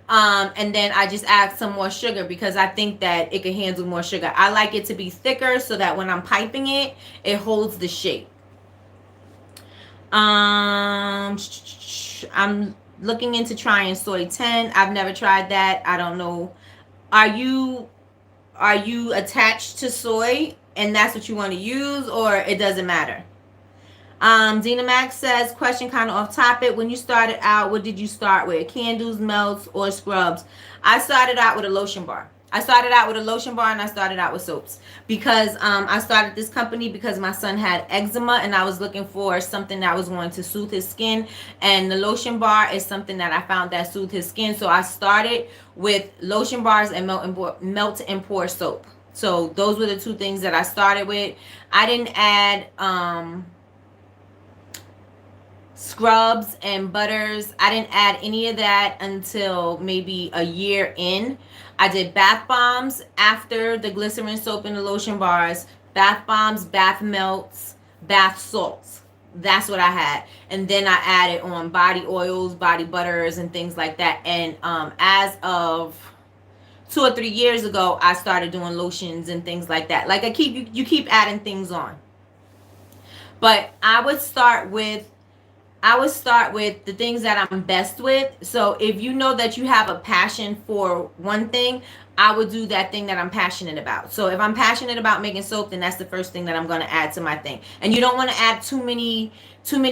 And then I just add some more sugar, because I think that it can handle more sugar. I like it to be thicker, so that when I'm piping it, it holds the shape. I'm looking into trying soy 10. I've never tried that. I don't know. Are you attached to soy and that's what you want to use, or it doesn't matter? Dina Max says, question kind of off topic. When you started out, what did you start with? Candles, melts, or scrubs? I started out with a lotion bar. I started out with a lotion bar and I started out with soaps because I started this company because my son had eczema and I was looking for something that was going to soothe his skin, and the lotion bar is something that I found that soothed his skin. So I started with lotion bars and melt and pour soap. So those were the two things that I started with. I didn't add scrubs and butters. I didn't add any of that until maybe a year in. I did bath bombs after the glycerin soap and the lotion bars. Bath bombs, bath melts, bath salts. That's what I had. And then I added on body oils, body butters, and things like that. And as of 2 or 3 years ago, I started doing lotions and things like that. Like you keep adding things on. But I would start with the things that I'm best with. So if you know that you have a passion for one thing, I would do that thing that I'm passionate about. So if I'm passionate about making soap, then that's the first thing that I'm going to add to my thing. And you don't want to add too many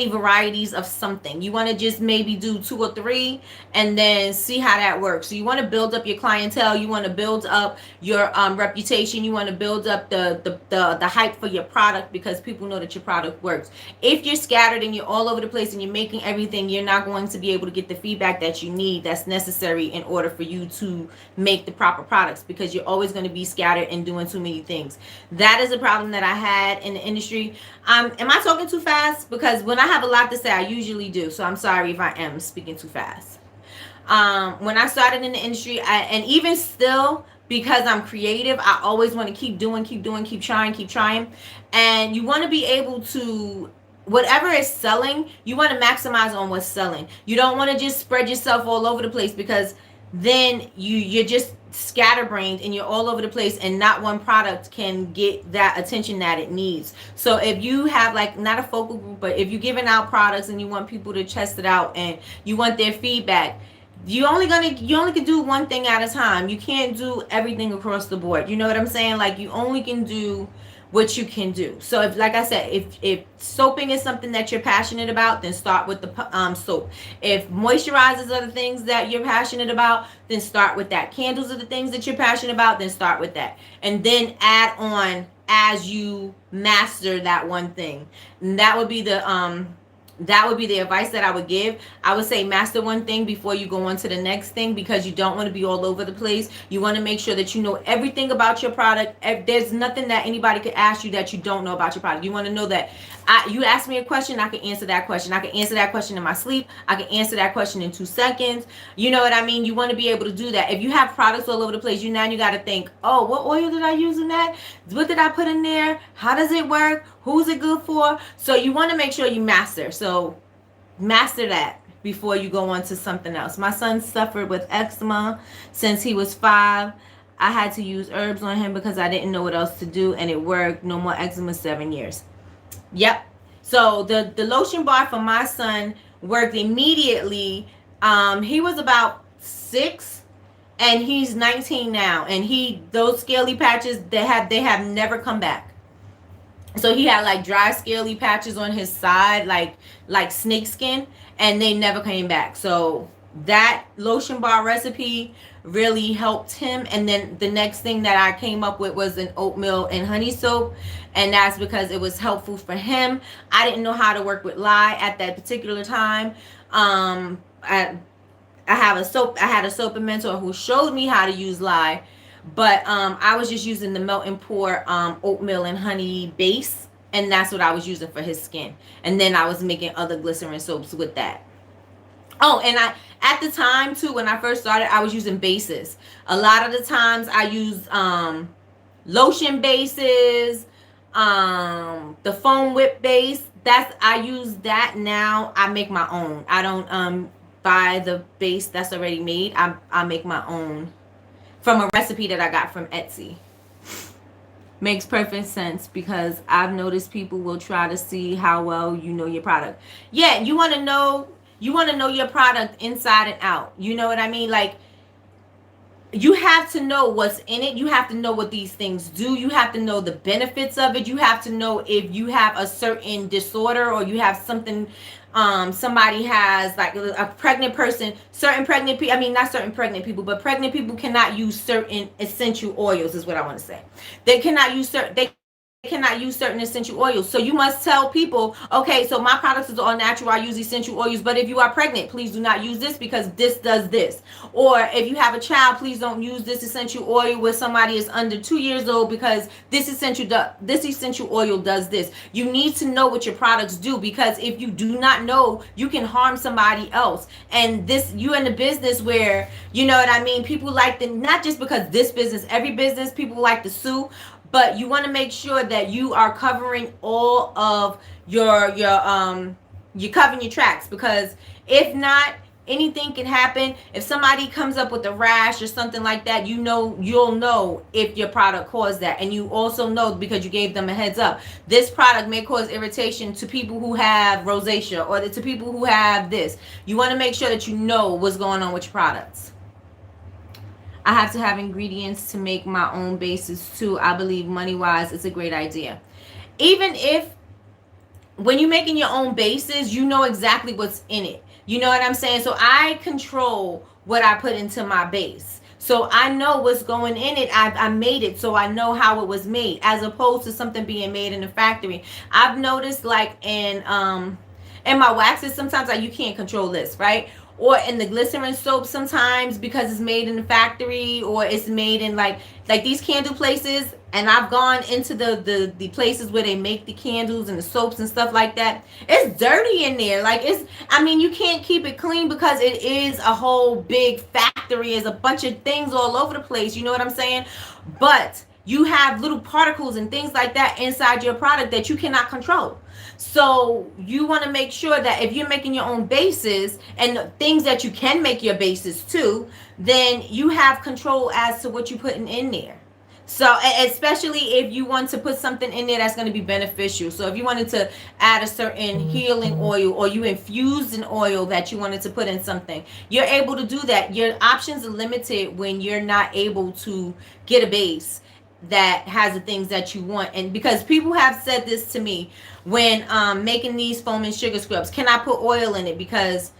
varieties of something. You want to just maybe do 2 or 3 and then see how that works. So you want to build up your clientele. You want to build up your reputation. You want to build up the hype for your product because people know that your product works. If you're scattered and you're all over the place and you're making everything, you're not going to be able to get the feedback that you need that's necessary in order for you to make the proper products, because you're always going to be scattered and doing too many things. That is a problem that I had in the industry. Am I talking too fast? Because when I have a lot to say, I usually do. So I'm sorry if I am speaking too fast. When I started in the industry, and even still, because I'm creative, I always want to keep doing, keep trying. And you want to be able to, whatever is selling, you want to maximize on what's selling. You don't want to just spread yourself all over the place, because then you're just scatterbrained and you're all over the place, and not one product can get that attention that it needs. So if you have, like, not a focal group, but if you're giving out products and you want people to test it out and you want their feedback, you only can do one thing at a time. You can't do everything across the board. You know what I'm saying? Like, you only can do what you can do. So if, like I said, if soaping is something that you're passionate about, then start with the soap. If moisturizers are the things that you're passionate about, then start with that. Candles are the things that you're passionate about, then start with that. And then add on as you master that one thing. And that would be the advice that I would give. I would say master one thing before you go on to the next thing, because you don't want to be all over the place. You want to make sure that you know everything about your product. There's nothing that anybody could ask you that you don't know about your product. You want to know that you ask me a question, I can answer that question. I can answer that question in my sleep. I can answer that question in 2 seconds. You know what I mean? You want to be able to do that. If you have products all over the place, you got to think, oh, what oil did I use in that? What did I put in there? How does it work? Who's it good for? So you want to make sure you master. So master that before you go on to something else. My son suffered with eczema since he was 5. I had to use herbs on him because I didn't know what else to do, and it worked. No more eczema, 7 years. Yep. So the lotion bar for my son worked immediately. He was about 6 and he's 19 now, and those scaly patches, they have never come back. So he had like dry scaly patches on his side, like snake skin, and they never came back. So that lotion bar recipe really helped him. And then the next thing that I came up with was an oatmeal and honey soap, and that's because it was helpful for him. I didn't know how to work with lye at that particular time. I had a soap and mentor who showed me how to use lye, but I was just using the melt and pour oatmeal and honey base, and that's what I was using for his skin. And then I was making other glycerin soaps with that. Oh, and at the time too, when I first started, I was using bases. A lot of the times I used lotion bases, the foam whip base. I use that now. I make my own. I don't buy the base that's already made. I make my own from a recipe that I got from Etsy. Makes perfect sense, because I've noticed people will try to see how well you know your product. Yeah, you want to know your product inside and out. You know what I mean? Like, you have to know what's in it. You have to know what these things do. You have to know the benefits of it. You have to know if you have a certain disorder or you have something, somebody has, like a pregnant person, certain pregnant people, I mean, not certain pregnant people, but pregnant people cannot use certain essential oils is what I want to say. They cannot use certain essential oils. So you must tell people, okay, so my products is all natural. I use essential oils, but if you are pregnant, please do not use this because this does this. Or if you have a child, please don't use this essential oil where somebody is under 2 years old because this essential oil does this. You need to know what your products do, because if you do not know, you can harm somebody else. And this, you in the business where, you know what I mean, people like to, not just because this business, every business, people like to sue, but you want to make sure that you are covering all of you're covering your tracks, because if not, anything can happen. If somebody comes up with a rash or something like that, you'll know if your product caused that. And you also know, because you gave them a heads up, this product may cause irritation to people who have rosacea or to people who have this. You want to make sure that you know what's going on with your products. I have to have ingredients to make my own bases too. I believe money-wise, it's a great idea. Even if when you're making your own bases, you know exactly what's in it. You know what I'm saying? So I control what I put into my base. So I know what's going in it. I made it, so I know how it was made, as opposed to something being made in a factory. I've noticed, like in my waxes, sometimes like you can't control this, right? Or in the glycerin soap, sometimes because it's made in the factory or it's made in like these candle places. And I've gone into the places where they make the candles and the soaps and stuff like that. It's dirty in there. Like, it's, I mean, you can't keep it clean because it is a whole big factory. There's a bunch of things all over the place. You know what I'm saying? But you have little particles and things like that inside your product that you cannot control. So you want to make sure that if you're making your own bases and things that you can make your bases too, then you have control as to what you're putting in there. So especially if you want to put something in there that's going to be beneficial. So if you wanted to add a certain healing oil, or you infused an oil that you wanted to put in something, you're able to do that. Your options are limited when you're not able to get a base that has the things that you want. And because people have said this to me when making these foam and sugar scrubs, can I put oil in it because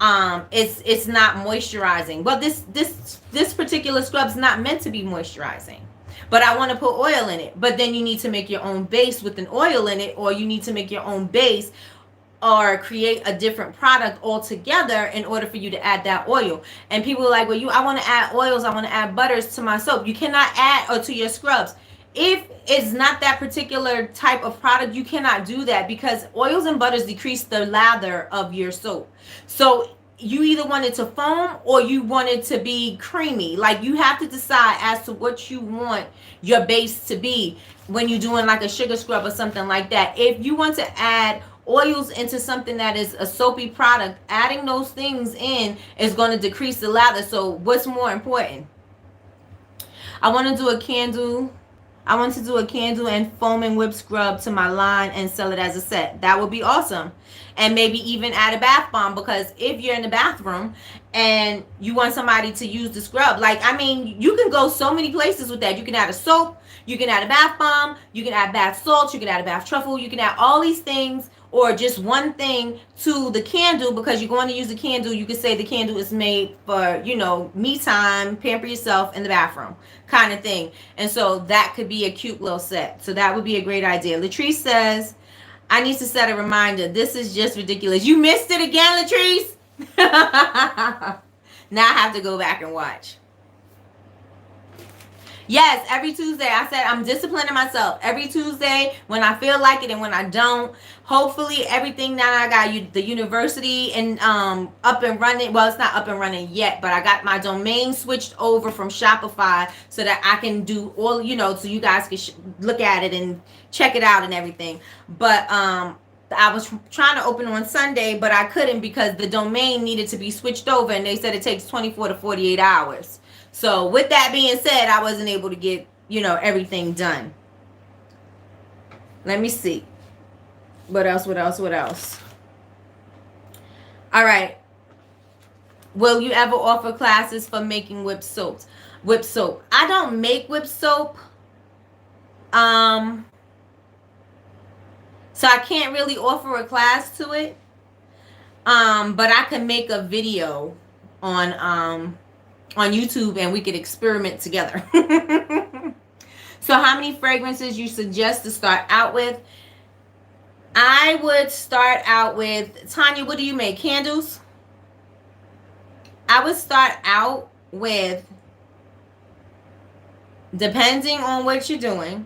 it's not moisturizing? Well, this particular scrub's not meant to be moisturizing, but I want to put oil in it. But then you need to make your own base with an oil in it, or you need to make your own base or create a different product altogether in order for you to add that oil. And people are like, well, I want to add oils, I want to add butters to my soap. You cannot add, or to your scrubs. If it's not that particular type of product, you cannot do that, because oils and butters decrease the lather of your soap. So you either want it to foam or you want it to be creamy. Like, you have to decide as to what you want your base to be when you're doing like a sugar scrub or something like that. If you want to add oils into something that is a soapy product, adding those things in is going to decrease the lather. So what's more important? I want to do a candle and foam and whip scrub to my line and sell it as a set. That would be awesome. And maybe even add a bath bomb, because if you're in the bathroom and you want somebody to use the scrub, like, I mean, you can go so many places with that. You can add a soap, you can add a bath bomb, you can add bath salts, you can add a bath truffle, you can add all these things, or just one thing to the candle, because you're going to use the candle. You could say the candle is made for, you know, me time, pamper yourself in the bathroom kind of thing. And so that could be a cute little set. So that would be a great idea. Latrice says, I need to set a reminder. This is just ridiculous. You missed it again, Latrice? Now I have to go back and watch. Yes, every Tuesday. I said I'm disciplining myself every Tuesday when I feel like it and when I don't. Hopefully everything now, I got the university and up and running. Well, it's not up and running yet, but I got my domain switched over from Shopify so that I can do all, you know, so you guys can look at it and check it out and everything. But I was trying to open on Sunday, but I couldn't because the domain needed to be switched over, and they said it takes 24 to 48 hours. So with that being said, I wasn't able to get, you know, everything done. Let me see. What else? All right. Will you ever offer classes for making whipped soaps? whip soap. I don't make whip soap. Um, so I can't really offer a class to it. But I can make a video on YouTube and we could experiment together. So how many fragrances you suggest to start out with? I would start out with, Tanya, what do you make? Candles? I would start out with, depending on what you're doing,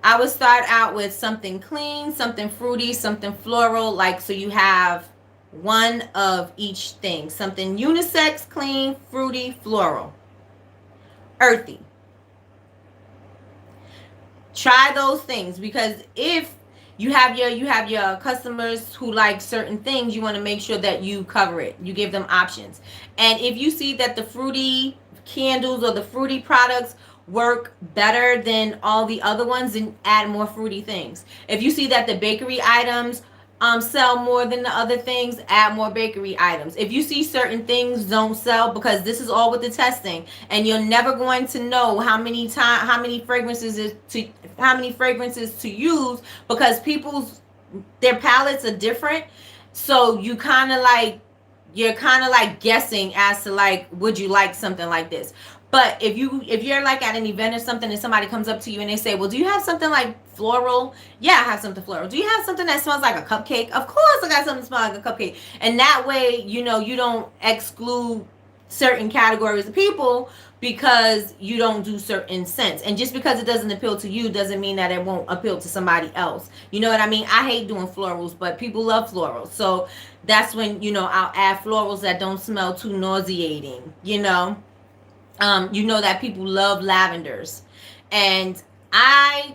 I would start out with something clean, something fruity, something floral, like so you have one of each thing. Something unisex, clean, fruity, floral, earthy. Try those things, because if you have your customers who like certain things, you want to make sure that you cover it. You give them options. And if you see that the fruity candles or the fruity products work better than all the other ones, then add more fruity things. If you see that the bakery items sell more than the other things, add more bakery items. If you see certain things don't sell, because this is all with the testing, and you're never going to know how many fragrances to use, because their palettes are different. So you're kind of like guessing as to like, would you like something like this? But if you're like at an event or something and somebody comes up to you and they say, well, do you have something like floral? Yeah, I have something floral. Do you have something that smells like a cupcake? Of course I got something that smells like a cupcake. And that way, you don't exclude certain categories of people because you don't do certain scents. And just because it doesn't appeal to you doesn't mean that it won't appeal to somebody else. You know what I mean? I hate doing florals, but people love florals. So that's when, I'll add florals that don't smell too nauseating, that people love lavenders, and I'm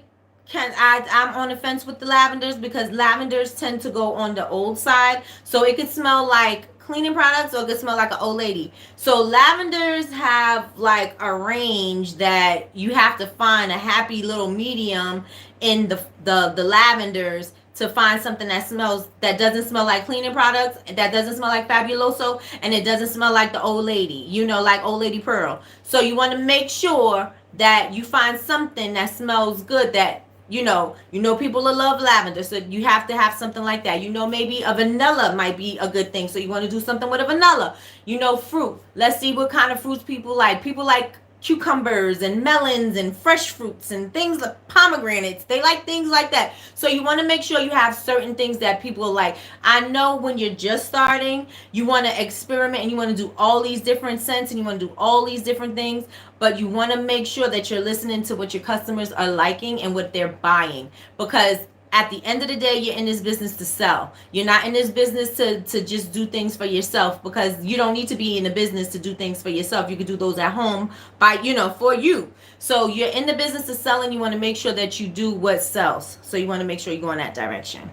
on the fence with the lavenders, because lavenders tend to go on the old side, so it could smell like cleaning products or it could smell like an old lady. So lavenders have like a range that you have to find a happy little medium in the lavenders to find something that doesn't smell like cleaning products, that doesn't smell like Fabuloso, and it doesn't smell like the old lady, like Old Lady Pearl. So you want to make sure that you find something that smells good, that people will love lavender, so you have to have something like that. Maybe a vanilla might be a good thing, so you want to do something with a vanilla. Fruit. Let's see what kind of fruits people like. People like cucumbers and melons and fresh fruits and things like pomegranates. They like things like that. So you want to make sure you have certain things that people like. I know when you're just starting, you want to experiment and you want to do all these different scents and you want to do all these different things, but you want to make sure that you're listening to what your customers are liking and what they're buying, because at the end of the day, you're in this business to sell. You're not in this business to just do things for yourself, because you don't need to be in the business to do things for yourself. You can do those at home for you. So you're in the business of selling. You want to make sure that you do what sells. So you want to make sure you go in that direction.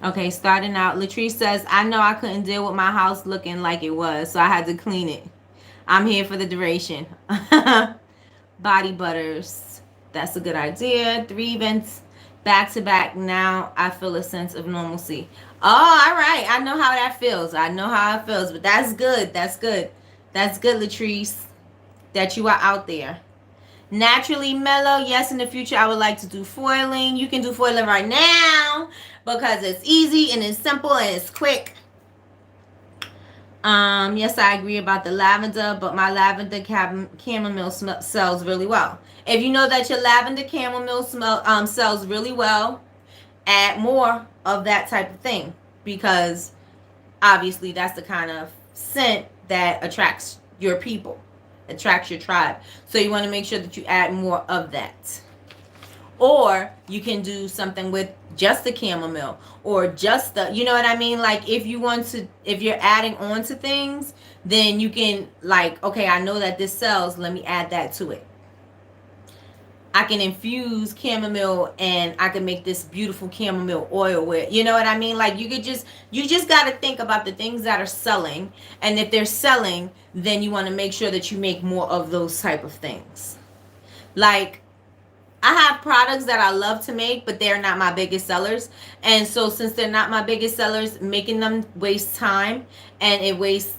Okay, starting out, Latrice says, I know I couldn't deal with my house looking like it was, so I had to clean it. I'm here for the duration. Body butters. That's a good idea. 3 events back to back. Now I feel a sense of normalcy. Oh, all right. I know how that feels. But that's good. That's good, Latrice, that you are out there. Naturally mellow. Yes, in the future I would like to do foiling. You can do foiling right now because it's easy and it's simple and it's quick. Yes, I agree about the lavender, but my lavender chamomile sells really well. If you know that your lavender chamomile sells really well, add more of that type of thing, because obviously that's the kind of scent that attracts your people, attracts your tribe. So you want to make sure that you add more of that. Or you can do something with just the chamomile, or just the, you know what I mean? Like if you're adding on to things, then you can okay, I know that this sells, let me add that to it. I can infuse chamomile and I can make this beautiful chamomile oil with, you know what I mean? Like you just got to think about the things that are selling, and if they're selling, then you want to make sure that you make more of those type of things. Like I have products that I love to make, but they're not my biggest sellers. And so since they're not my biggest sellers, making them wastes time, and it wastes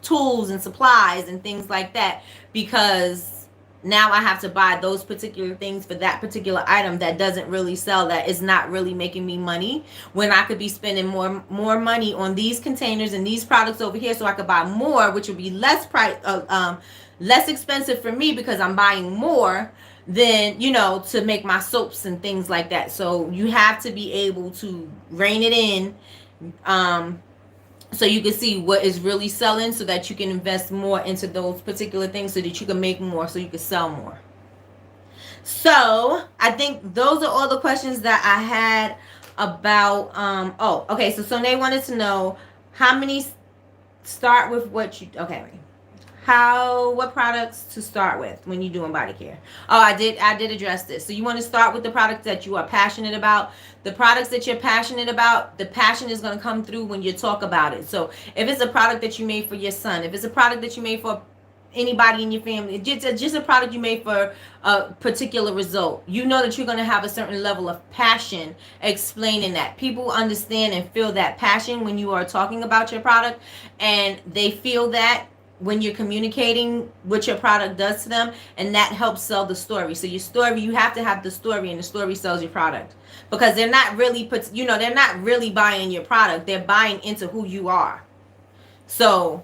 tools and supplies and things like that, because now I have to buy those particular things for that particular item that doesn't really sell, that is not really making me money, when I could be spending more money on these containers and these products over here, so I could buy more, which would be less expensive for me because I'm buying more than, to make my soaps and things like that. So you have to be able to rein it in, so you can see what is really selling, so that you can invest more into those particular things, so that you can make more, so you can sell more. So I think those are all the questions that I had about okay, so they wanted to know how many start with what you what products to start with when you're doing body care. Oh, I did address this. So you want to start with the products that you are passionate about. The products that you're passionate about, the passion is going to come through when you talk about it. So if it's a product that you made for your son, if it's a product that you made for anybody in your family, just a product you made for a particular result, you know that you're going to have a certain level of passion explaining that. People understand and feel that passion when you are talking about your product, and they feel that when you're communicating what your product does to them, and that helps sell the story. So your story, you have to have the story, and the story sells your product, because they're not really they're not really buying your product, they're buying into who you are. So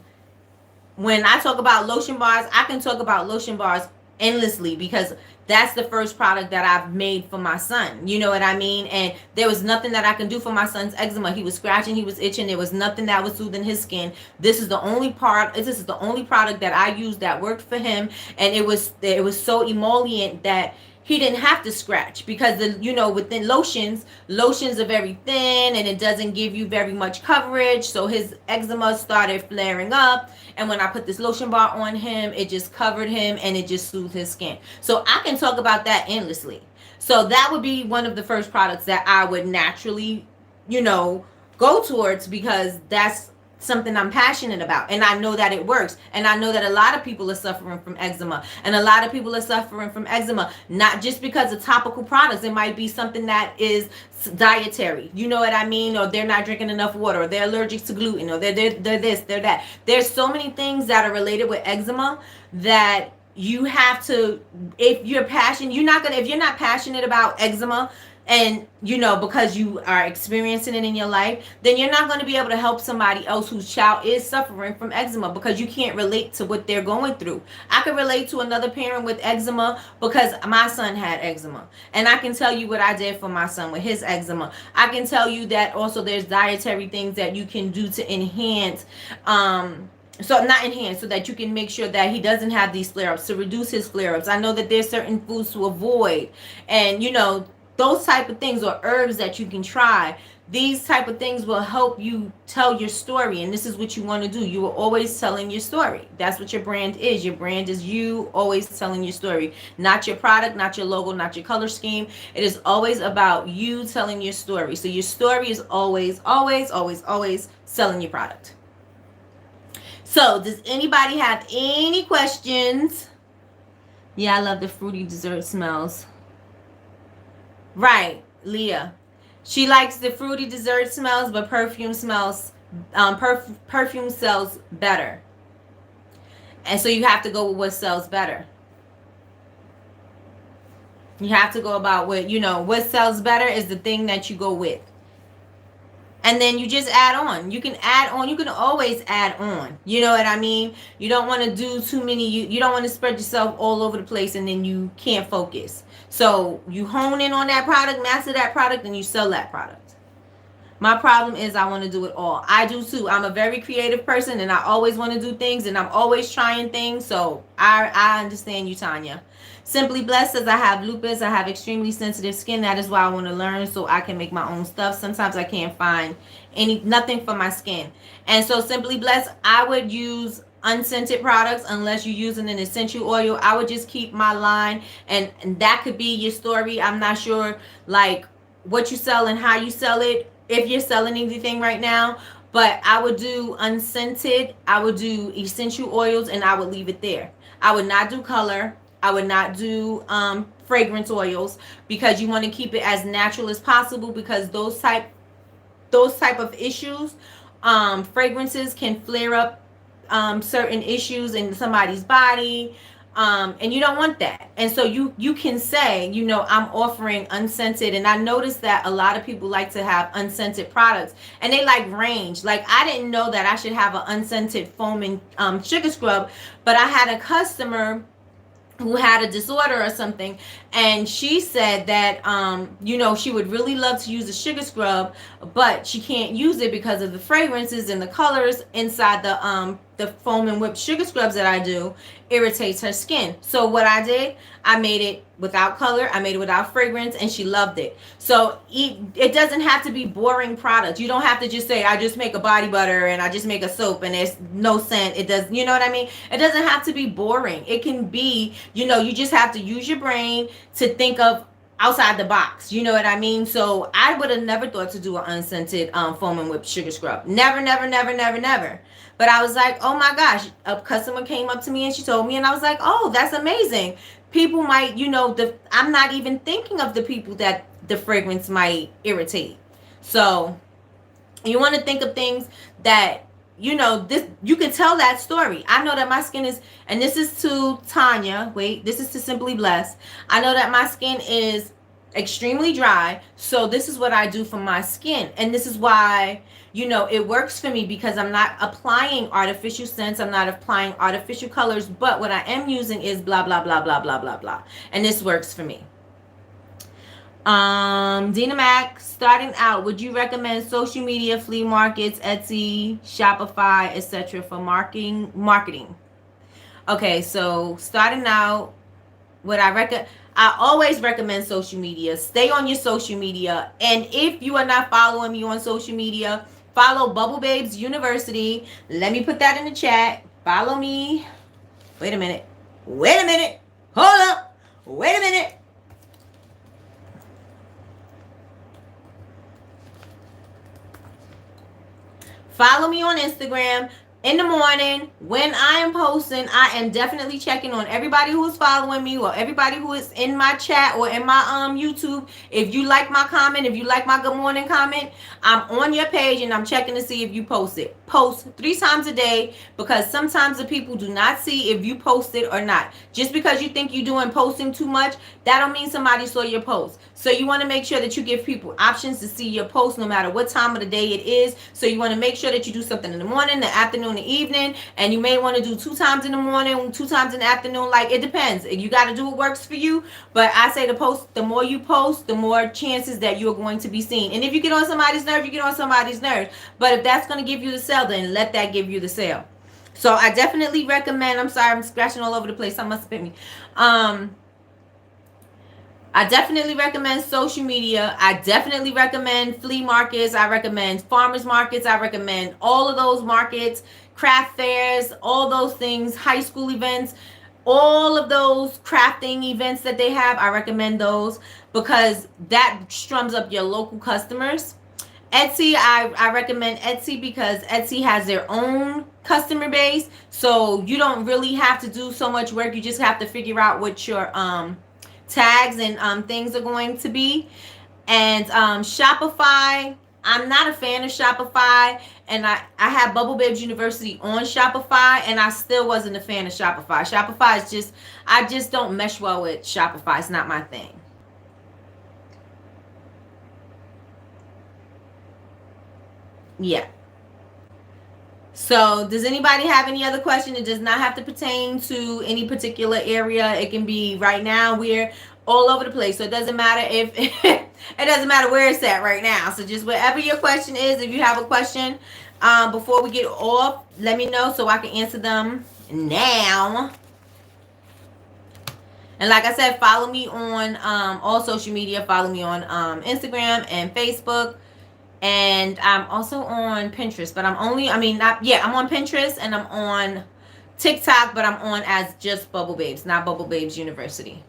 when I talk about lotion bars, I can talk about lotion bars endlessly, because that's the first product that I've made for my son. You know what I mean? And there was nothing that I can do for my son's eczema. He was scratching, he was itching. There was nothing that was soothing his skin. This is the only product that I used that worked for him, and it was so emollient that he didn't have to scratch, because within lotions are very thin, and it doesn't give you very much coverage. So his eczema started flaring up, and when I put this lotion bar on him, it just covered him, and it just soothed his skin. So I can talk about that endlessly. So that would be one of the first products that I would naturally go towards, because that's something I'm passionate about, and I know that it works, and I know that a lot of people are suffering from eczema, and a lot of people are suffering from eczema not just because of topical products. It might be something that is dietary, you know what I mean, or they're not drinking enough water, or they're allergic to gluten, or they're this, they're that. There's so many things that are related with eczema that you have to, if you're not passionate about eczema, and because you are experiencing it in your life, then you're not going to be able to help somebody else whose child is suffering from eczema, because you can't relate to what they're going through. I can relate to another parent with eczema because my son had eczema, and I can tell you what I did for my son with his eczema. I can tell you that also there's dietary things that you can do to enhance so that you can make sure that he doesn't have these flare-ups, to reduce his flare-ups. I know that there's certain foods to avoid, and those type of things, or herbs that you can try. These type of things will help you tell your story, and this is what you want to do. You are always telling your story. That's what your brand is. Your brand is you always telling your story, not your product, not your logo, not your color scheme. It is always about you telling your story. So your story is always, always, always, always selling your product. So does anybody have any questions? Yeah, I love the fruity dessert smells. Right, Leah. She likes the fruity dessert smells, but perfume sells better. And so you have to go with what sells better. You have to go about what sells better is the thing that you go with. And then you just add on. You can add on. You can always add on. You know what I mean? You don't want to do too many. You don't want to spread yourself all over the place, and then you can't focus. So you hone in on that product, master that product, and you sell that product. My problem is I want to do it all. I do too. I'm a very creative person, and I always want to do things, and I'm always trying things. So I understand you, Tanya. Simply Blessed says, I have lupus. I have extremely sensitive skin. That is why I want to learn so I can make my own stuff. Sometimes I can't find nothing for my skin. And so Simply Blessed, I would use unscented products unless you're using an essential oil. I would just keep my line, and that could be your story. I'm not sure like what you sell and how you sell it, if you're selling anything right now, but I would do unscented, I would do essential oils, and I would leave it there. I would not do color. I would not do fragrance oils, because you want to keep it as natural as possible, because those type of issues, fragrances can flare up certain issues in somebody's body, and you don't want that. And so you can say, I'm offering unscented. And I noticed that a lot of people like to have unscented products, and they like range. Like, I didn't know that I should have an unscented foaming sugar scrub, but I had a customer who had a disorder or something, and she said that she would really love to use a sugar scrub, but she can't use it because of the fragrances and the colors inside the foam and whipped sugar scrubs that I do irritates her skin. So what I did, I made it without color, I made it without fragrance, and she loved it. So it doesn't have to be boring products. You don't have to just say, I just make a body butter and I just make a soap and there's no scent. It does, you know what I mean? It doesn't have to be boring. It can be, you just have to use your brain to think of outside the box. You know what I mean? So I would have never thought to do an unscented foam and whipped sugar scrub. Never, never, never, never, never. But I was like, oh my gosh, a customer came up to me and she told me, and I was like, oh, that's amazing. People might, I'm not even thinking of the people that the fragrance might irritate. So you want to think of things that, this, you can tell that story. I know that my skin is, and this is to Tanya, this is to Simply Blessed. I know that my skin is extremely dry, so this is what I do for my skin. And this is why, it works for me, because I'm not applying artificial scents, I'm not applying artificial colors, but what I am using is blah blah blah blah blah blah blah, and this works for me. Dina Mac, starting out, would you recommend social media, flea markets, Etsy, Shopify, etc. for marketing? Okay, so starting out, I always recommend social media. Stay on your social media. And if you are not following me on social media, follow Bubble Babes University. Let me put that in the chat. Follow me. Wait a minute. Hold up. Wait a minute. Follow me on Instagram. In the morning, when I am posting, I am definitely checking on everybody who is following me, or everybody who is in my chat or in my YouTube. If you like my comment, if you like my good morning comment, I'm on your page and I'm checking to see if you post it. Post 3 times a day, because sometimes the people do not see if you post it or not. Just because you think you're doing posting too much, that don't mean somebody saw your post. So you want to make sure that you give people options to see your post no matter what time of the day it is. So you want to make sure that you do something in the morning, the afternoon, the evening, and you may want to do 2 times in the morning, 2 times in the afternoon. Like, it depends. You got to do what works for you. But I say the more you post, the more chances that you're going to be seen. And if you get on somebody's nerve, you get on somebody's nerve. But if that's going to give you the sale, then let that give you the sale. So I definitely recommend, I'm sorry, I'm scratching all over the place. Something must have bit me. I definitely recommend social media. I definitely recommend flea markets. I recommend farmers markets. I recommend all of those markets, craft fairs, all those things, high school events, all of those crafting events that they have. I recommend those, because that strums up your local customers. Etsy, I recommend Etsy, because Etsy has their own customer base. So you don't really have to do so much work. You just have to figure out what your tags and things are going to be. And Shopify, I'm not a fan of Shopify, and I have Bubble Babes University on Shopify, and I still wasn't a fan of Shopify. Shopify is just, I just don't mesh well with Shopify. It's not my thing. Yeah. So does anybody have any other question? It does not have to pertain to any particular area. It can be right now. We're all over the place. So it doesn't matter if it doesn't matter where it's at right now. So just whatever your question is, if you have a question before we get off, let me know so I can answer them now. And like I said, follow me on all social media. Follow me on Instagram and Facebook. And I'm also on Pinterest, but I'm on Pinterest, and I'm on TikTok, but I'm on as just Bubble Babes, not Bubble Babes University.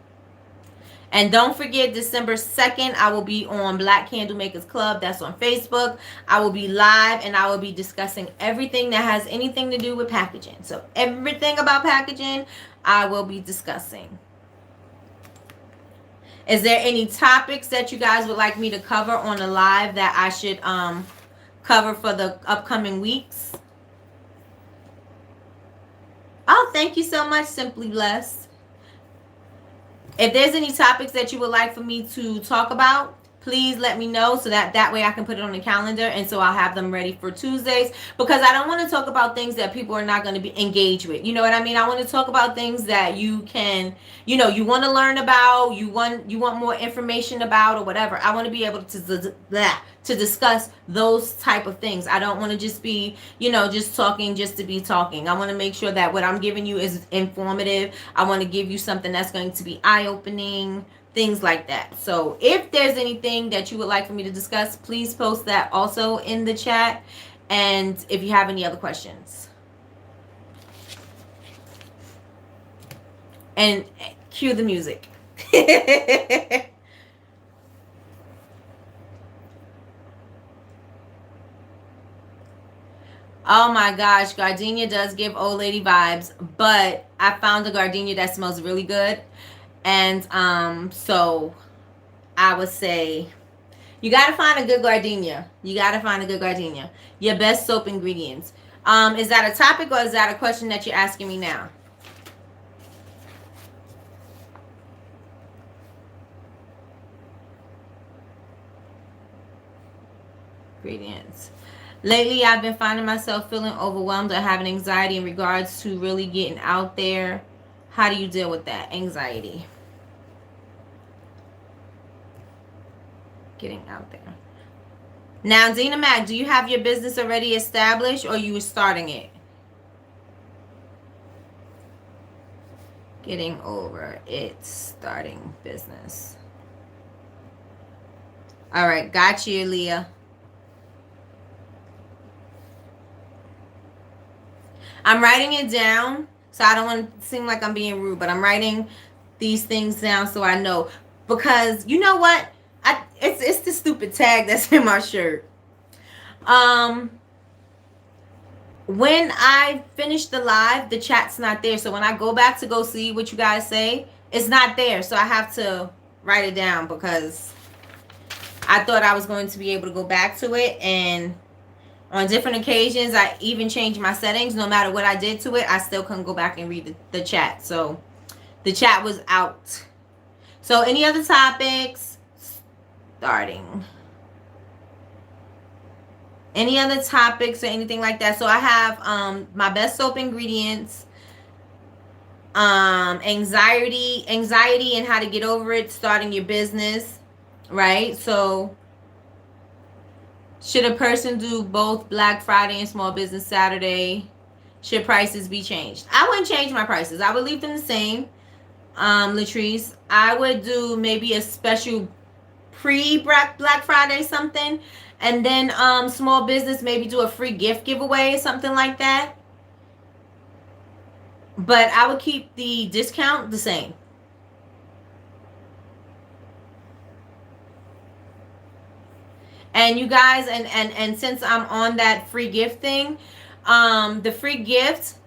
And don't forget, December 2nd, I will be on Black Candle Makers Club. That's on Facebook. I will be live, and I will be discussing everything that has anything to do with packaging. So everything about packaging, I will be discussing. Is there any topics that you guys would like me to cover on the live that I should cover for the upcoming weeks? Oh, thank you so much, Simply Blessed. If there's any topics that you would like for me to talk about, please let me know so that way I can put it on the calendar, and so I'll have them ready for Tuesdays, because I don't want to talk about things that people are not going to be engaged with. You know what I mean? I want to talk about things that you can, you want to learn about, you want more information about, or whatever. I want to be able to discuss those type of things. I don't want to just be, just talking just to be talking. I want to make sure that what I'm giving you is informative. I want to give you something that's going to be eye-opening, things like that. So if there's anything that you would like for me to discuss, please post that also in the chat. And if you have any other questions. And cue the music. Oh my gosh, gardenia does give old lady vibes, but I found a gardenia that smells really good. And so I would say you got to find a good gardenia. Your best soap ingredients. Is that a topic, or is that a question that you're asking me now? Ingredients. Lately, I've been finding myself feeling overwhelmed or having anxiety in regards to really getting out there. How do you deal with that anxiety? Getting out there. Now, Dina Mac, do you have your business already established, or you were starting it? Getting over it, starting business. All right, got you, Leah. I'm writing it down, so I don't want to seem like I'm being rude, but I'm writing these things down so I know. Because you know what? It's the stupid tag that's in my shirt. When I finish the live, the chat's not there. So when I go back to go see what you guys say, it's not there. So I have to write it down, because I thought I was going to be able to go back to it, and on different occasions, I even changed my settings. No matter what I did to it, I still couldn't go back and read the chat. So the chat was out. So any other topics? Starting. Any other topics or anything like that? So I have my best soap ingredients, anxiety and how to get over it, starting your business, right? So should a person do both Black Friday and Small Business Saturday? Should prices be changed? I wouldn't change my prices. I would leave them the same. Latrice, I would do maybe a special pre-Black Friday something, and then small business, maybe do a free gift giveaway, something like that. But I would keep the discount the same. And you guys, and since I'm on that free gift thing, the free gift,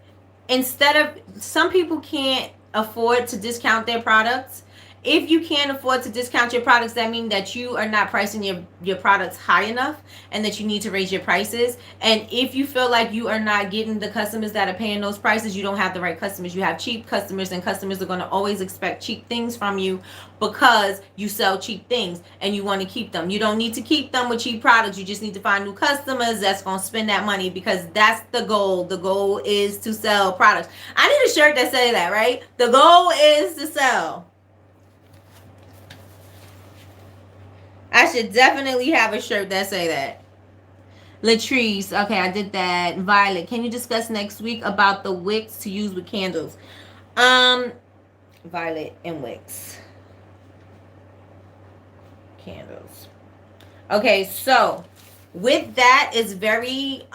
instead of, some people can't afford to discount their products. If you can't afford to discount your products, that means that you are not pricing your products high enough, and that you need to raise your prices. And if you feel like you are not getting the customers that are paying those prices, you don't have the right customers. You have cheap customers, and customers are going to always expect cheap things from you, because you sell cheap things and you want to keep them. You don't need to keep them with cheap products. You just need to find new customers that's going to spend that money, because that's the goal. The goal is to sell products. I need a shirt that says that, right? The goal is to sell. I should definitely have a shirt that say that. Latrice, okay, I did that. Violet, can you discuss next week about the wicks to use with candles? Violet and wicks. Candles. Okay, so with that, it's very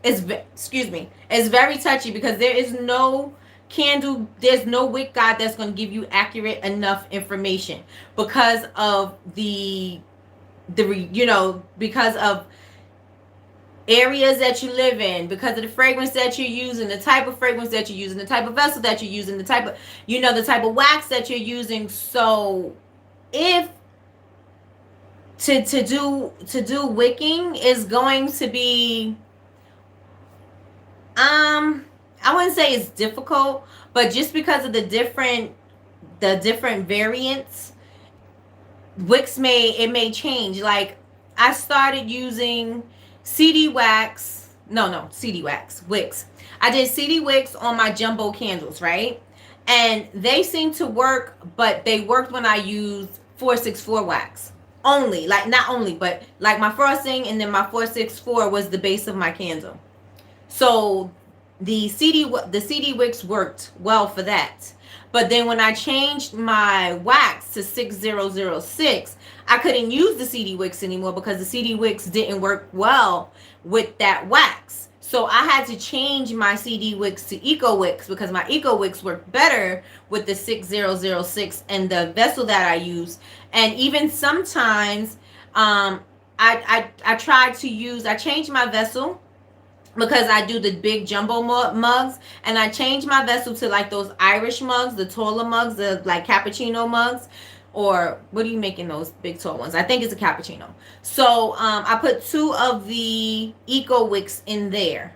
it's very touchy, because there is no candle, there's no wick guide that's going to give you accurate enough information, because of because of areas that you live in, because of the fragrance that you're using, the type of fragrance that you're using, the type of vessel that you're using, the type of, the type of wax that you're using. So if to do wicking is going to be, I wouldn't say it's difficult, but just because of the different variants, wicks may change. Like, I started using CD wax. No, CD wax, wicks. I did CD wicks on my jumbo candles, right? And they seemed to work, but they worked when I used 464 wax. Only, like, not only, but like my frosting, and then my 464 was the base of my candle. So the CD wicks worked well for that. But then when I changed my wax to 6006, I couldn't use the CD wicks anymore because the CD wicks didn't work well with that wax. So I had to change my CD wicks to Eco Wicks because my Eco Wicks work better with the 6006 and the vessel that I use. And even sometimes, I tried to use, I changed my vessel because I do the big jumbo mugs, and I changed my vessel to like those Irish mugs, the taller mugs, the like cappuccino mugs. Or what are you making those big tall ones? I think it's a cappuccino. So I put 2 of the Eco Wicks in there.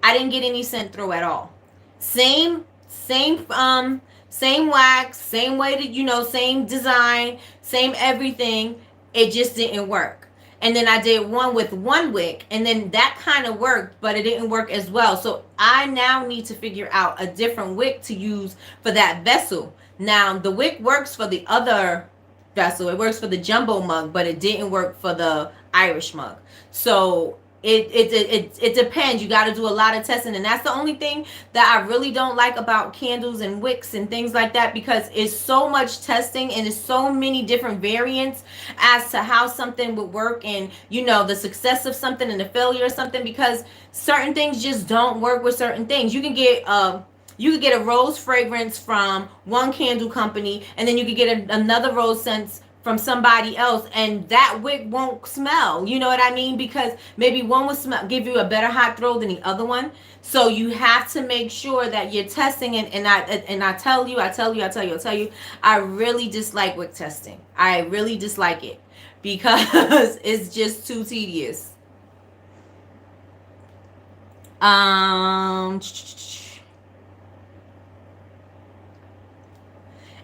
I didn't get any scent through at all. Same wax, same way to, same design, same everything. It just didn't work. And then I did one with 1 wick, and then that kind of worked, but it didn't work as well. So I now need to figure out a different wick to use for that vessel. Now, the wick works for the other vessel. It works for the jumbo mug, but it didn't work for the Irish mug. So it depends. You got to do a lot of testing, and that's the only thing that I really don't like about candles and wicks and things like that, because it's so much testing and there's so many different variants as to how something would work, and the success of something and the failure of something, because certain things just don't work with certain things. You could get a rose fragrance from one candle company, and then you could get another rose scent from somebody else, and that wick won't smell. You know what I mean? Because maybe one will give you a better hot throw than the other one. So you have to make sure that you're testing it. And I tell you, I really dislike wick testing. I really dislike it because it's just too tedious.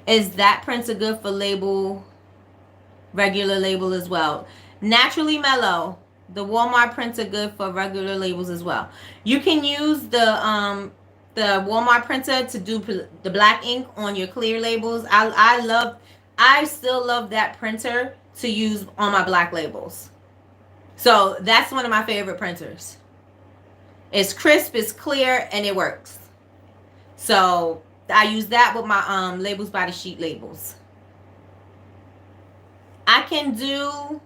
Is that printer good for regular label as well? Naturally Mellow, the Walmart printer good for regular labels as well. You can use the Walmart printer to do the black ink on your clear labels. I still love that printer to use on my black labels. So that's one of my favorite printers. It's crisp, it's clear, and it works. So I use that with my Labels by the Sheet labels. I can do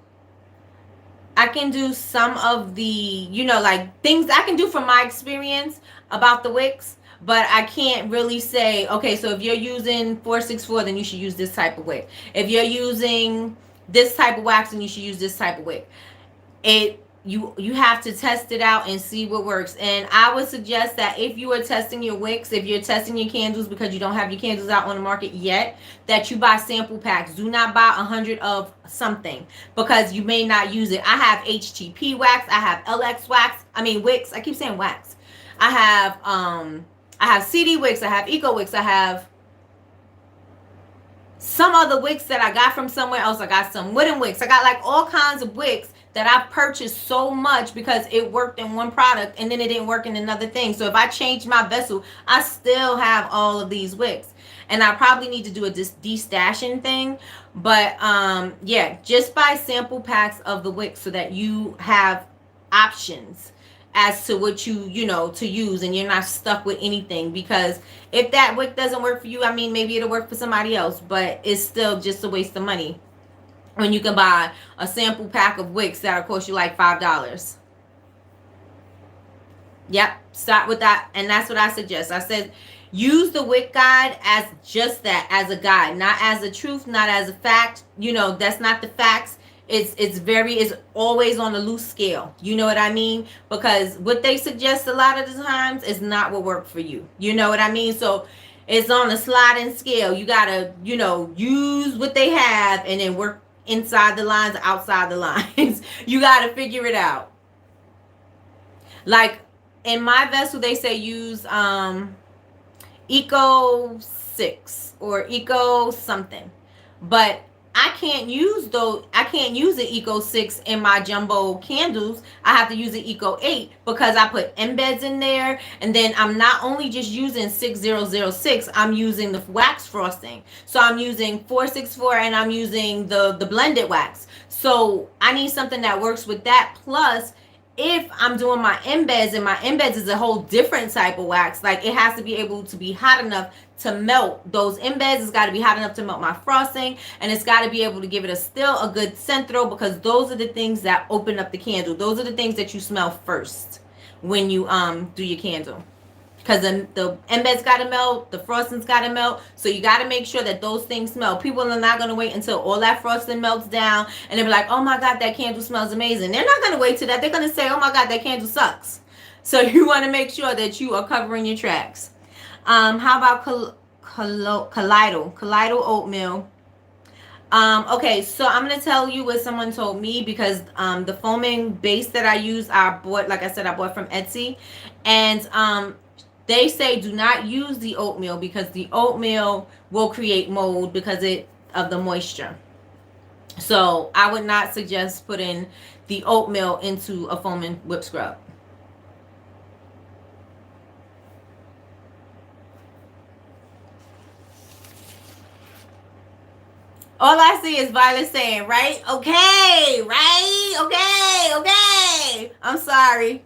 some of the, like things I can do from my experience about the wicks, but I can't really say, okay, so if you're using 464, then you should use this type of wick. If you're using this type of wax, then you should use this type of wick. You have to test it out and see what works. And I would suggest that if you are testing your wicks, if you're testing your candles because you don't have your candles out on the market yet, that you buy sample packs. Do not buy 100 of something because you may not use it. I have HTP wax. I have LX wax. Wicks. I keep saying wax. I have CD wicks. I have Eco wicks. I have some other wicks that I got from somewhere else. I got some wooden wicks. I got like all kinds of wicks that I've purchased so much because it worked in one product and then it didn't work in another thing. So if I change my vessel, I still have all of these wicks. And I probably need to do a de-stashing thing. But yeah, just buy sample packs of the wicks so that you have options as to what to use, and you're not stuck with anything. Because if that wick doesn't work for you, maybe it'll work for somebody else, but it's still just a waste of money when you can buy a sample pack of wicks that'll cost you like $5. Yep, start with that. And that's what I suggest. I said use the wick guide as just that, as a guide, not as a truth, not as a fact. That's not the facts. It's always on a loose scale. You know what I mean? Because what they suggest a lot of the times is not what work for you. You know what I mean? So it's on a sliding scale. You gotta, use what they have and then work inside the lines, outside the lines. You gotta figure it out. Like in my vessel, they say use Eco 6 or Eco something. But I can't use the Eco 6 in my jumbo candles. I have to use the Eco 8 because I put embeds in there, and then I'm not only just using 6006, I'm using the wax frosting. So I'm using 464 and I'm using the blended wax. So I need something that works with that. Plus, if I'm doing my embeds, and my embeds is a whole different type of wax, like it has to be able to be hot enough to melt those embeds. It's got to be hot enough to melt my frosting, and it's got to be able to give it still a good scent throw, because those are the things that open up the candle. Those are the things that you smell first when you do your candle. Because the embeds got to melt, the frosting's got to melt. So you got to make sure that those things smell. People are not going to wait until all that frosting melts down and they'll be like, oh my God, that candle smells amazing. They're not going to wait till that. They're going to say, oh my God, that candle sucks. So you want to make sure that you are covering your tracks. How about Colloidal oatmeal? Okay, so I'm gonna tell you what someone told me, because the foaming base that I use, I bought, like I said, I bought from Etsy, and they say do not use the oatmeal because the oatmeal will create mold because of the moisture. So I would not suggest putting the oatmeal into a foaming whip scrub. All I see is Violet saying, right? Okay, right? Okay. I'm sorry.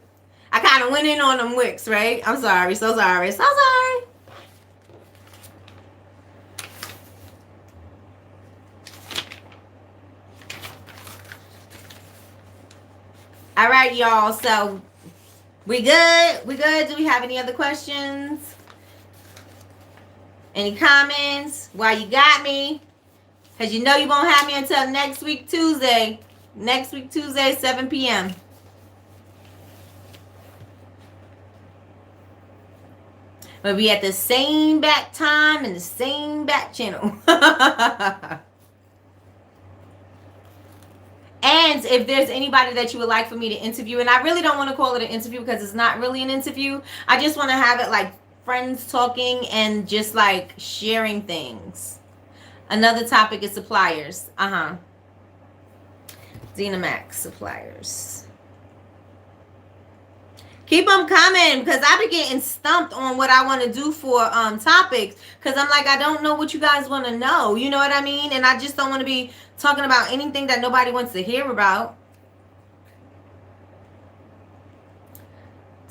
I kind of went in on them wicks, right? I'm sorry. So sorry. All right, y'all. So we good? Do we have any other questions? Any comments? While you got me? Because you know you won't have me until next week, Tuesday. 7 p.m. We'll be at the same back time and the same back channel. And if there's anybody that you would like for me to interview, and I really don't want to call it an interview because it's not really an interview. I just want to have it like friends talking and just like sharing things. Another topic is suppliers. Xenamax suppliers. Keep them coming, because I be getting stumped on what I want to do for topics, because I'm like, I don't know what you guys want to know. You know what I mean? And I just don't want to be talking about anything that nobody wants to hear about.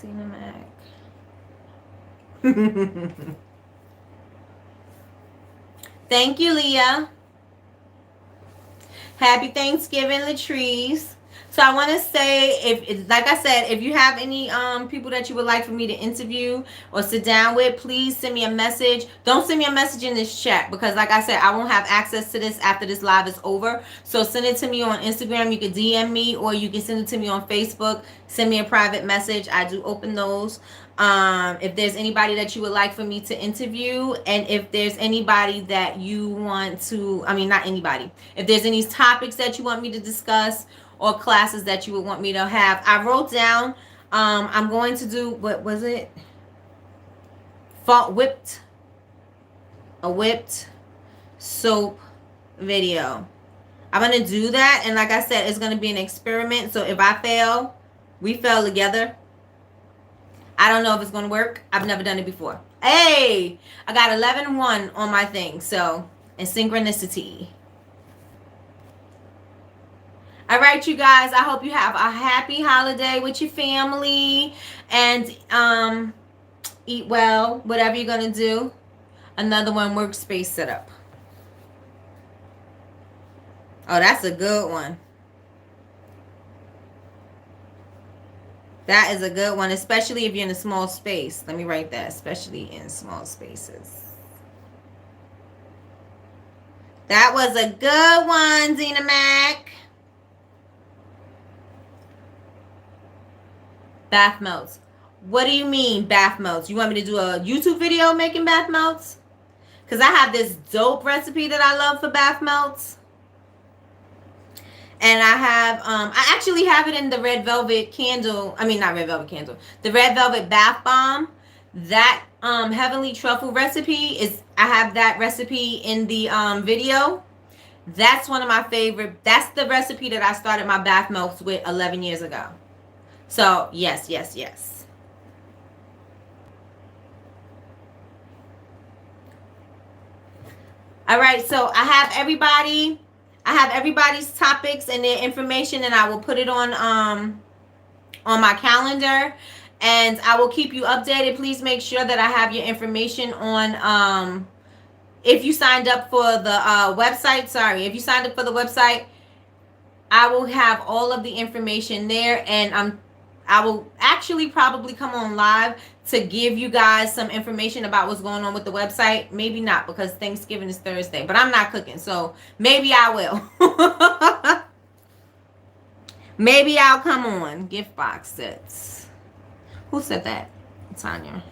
Xenamax. Thank you, Leah. Happy Thanksgiving, Latrice. So I want to say, if like I said, if you have any people that you would like for me to interview or sit down with, please send me a message. Don't send me a message in this chat, because like I said, I won't have access to this after this live is over. So send it to me on Instagram. You can DM me, or you can send it to me on Facebook. Send me a private message. I do open those. If there's anybody that you would like for me to interview, and if there's anybody that you want to, not anybody, if there's any topics that you want me to discuss or classes that you would want me to have, I wrote down, I'm going to do, what was it? A whipped soap video. I'm going to do that, and like I said, it's going to be an experiment. So if I fail, we fail together. I don't know if it's going to work. I've never done it before. Hey, I got 11-1 on my thing. So, in synchronicity. All right, you guys. I hope you have a happy holiday with your family. And eat well. Whatever you're going to do. Another one, workspace setup. Oh, that's a good one. That is a good one, especially if you're in a small space. Let me write that, especially in small spaces. That was a good one, Xenamax. Bath melts. What do you mean bath melts? You want me to do a YouTube video making bath melts? Because I have this dope recipe that I love for bath melts. And I actually have it in the red velvet candle. I mean, not red velvet candle. The red velvet bath bomb. That heavenly truffle recipe is, I have that recipe in the video. That's one of my favorite. That's the recipe that I started my bath melts with 11 years ago. So, yes, yes, yes. All right, so I have everybody's topics and their information, and I will put it on my calendar, and I will keep you updated. Please make sure that I have your information on if you signed up for the website. If you signed up for the website, I will have all of the information there, and I will actually probably come on live to give you guys some information about what's going on with the website. Maybe not, because Thanksgiving is Thursday, but I'm not cooking, so maybe I will. Maybe I'll come on. Gift box sets. Who said that? Tanya.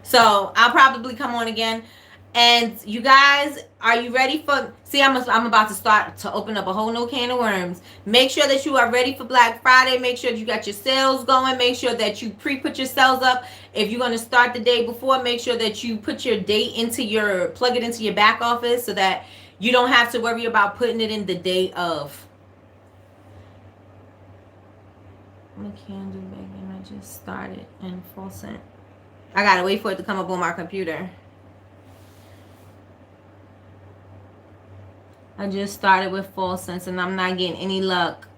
So I'll probably come on again. And you guys, are you ready for... See, I'm about to start to open up a whole new can of worms. Make sure that you are ready for Black Friday. Make sure you got your sales going. Make sure that you pre-put your sales up. If you're going to start the day before, make sure that you put your date plug it into your back office, so that you don't have to worry about putting it in the day of. I'm a candle baking. I just started in full scent. I got to wait for it to come up on my computer. I just started with full scents, and I'm not getting any luck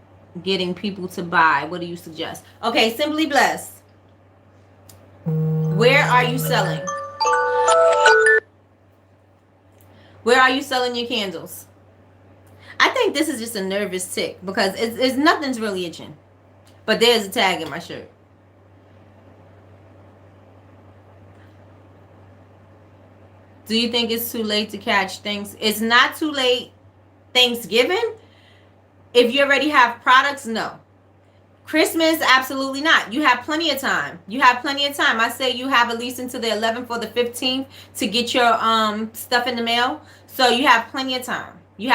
getting people to buy. What do you suggest? Okay, Simply Blessed. Where are you selling? Where are you selling your candles? I think this is just a nervous tick, because it's nothing's really itching. But there's a tag in my shirt. Do you think it's too late to catch things? It's not too late. Thanksgiving, if you already have products, no. Christmas, absolutely not. You have plenty of time. I say you have at least until the 11th or the 15th to get your stuff in the mail. So you have plenty of time. You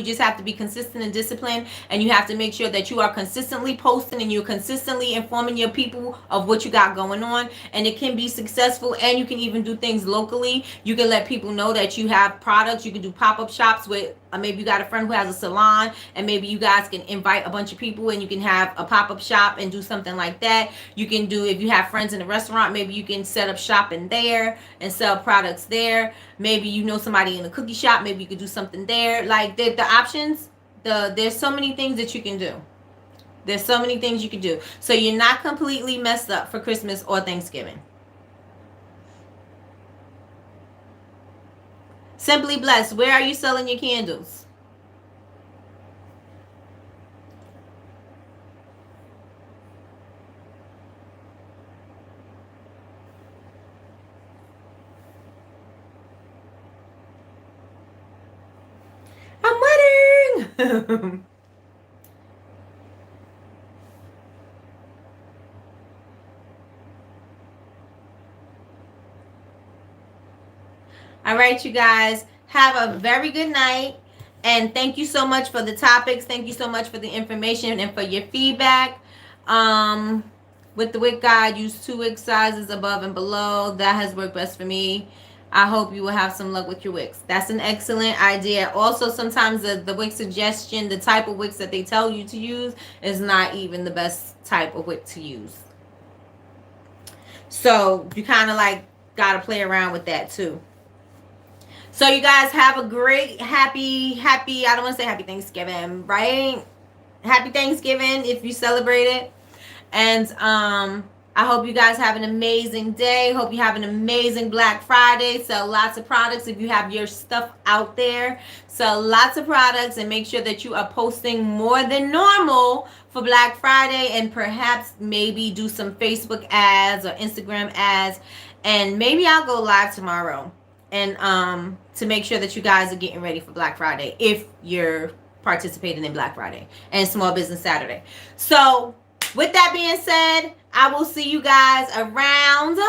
just have to be consistent and disciplined, and you have to make sure that you are consistently posting and you're consistently informing your people of what you got going on. And it can be successful, and you can even do things locally. You can let people know that you have products. You can do pop-up shops with maybe you got a friend who has a salon, and maybe you guys can invite a bunch of people and you can have a pop-up shop and do something like that. You can do, if you have friends in a restaurant, maybe you can set up shop in there and sell products there. Maybe you know somebody in a cookie shop, maybe you could do something there. Like the options, there's so many things that you can do. So you're not completely messed up for Christmas or Thanksgiving. Simply Blessed, where are you selling your candles? I'm waiting. All right, you guys, have a very good night, and thank you so much for the topics. Thank you so much for the information and for your feedback. With the wick guide, use 2 wick sizes above and below. That has worked best for me. I hope you will have some luck with your wicks. That's an excellent idea. Also, sometimes the wick suggestion, the type of wicks that they tell you to use, is not even the best type of wick to use. So you kind of like got to play around with that too. So you guys have a great, happy, I don't want to say happy Thanksgiving, right? Happy Thanksgiving if you celebrate it. And I hope you guys have an amazing day. Hope you have an amazing Black Friday. Sell lots of products if you have your stuff out there. Sell lots of products, and make sure that you are posting more than normal for Black Friday, and perhaps maybe do some Facebook ads or Instagram ads. And maybe I'll go live tomorrow, and to make sure that you guys are getting ready for Black Friday if you're participating in Black Friday and Small Business Saturday. So with that being said, I will see you guys around.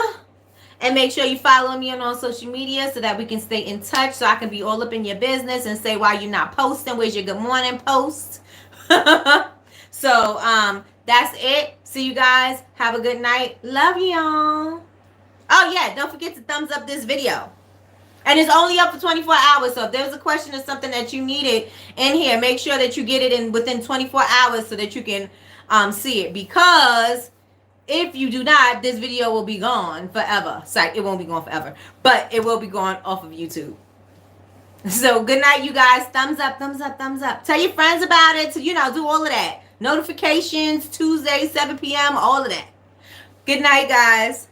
And make sure you follow me on social media so that we can stay in touch, so I can be all up in your business and say why you're not posting. Where's your good morning post? So that's it. See you guys. Have a good night. Love y'all. Oh yeah, don't forget to thumbs up this video. And it's only up for 24 hours. So if there's a question or something that you needed in here, make sure that you get it in within 24 hours so that you can see it. Because if you do not, this video will be gone forever. Sorry, it won't be gone forever, but it will be gone off of YouTube. So good night, you guys. Thumbs up, thumbs up, thumbs up. Tell your friends about it. Do all of that. Notifications, Tuesday, 7 p.m., all of that. Good night, guys.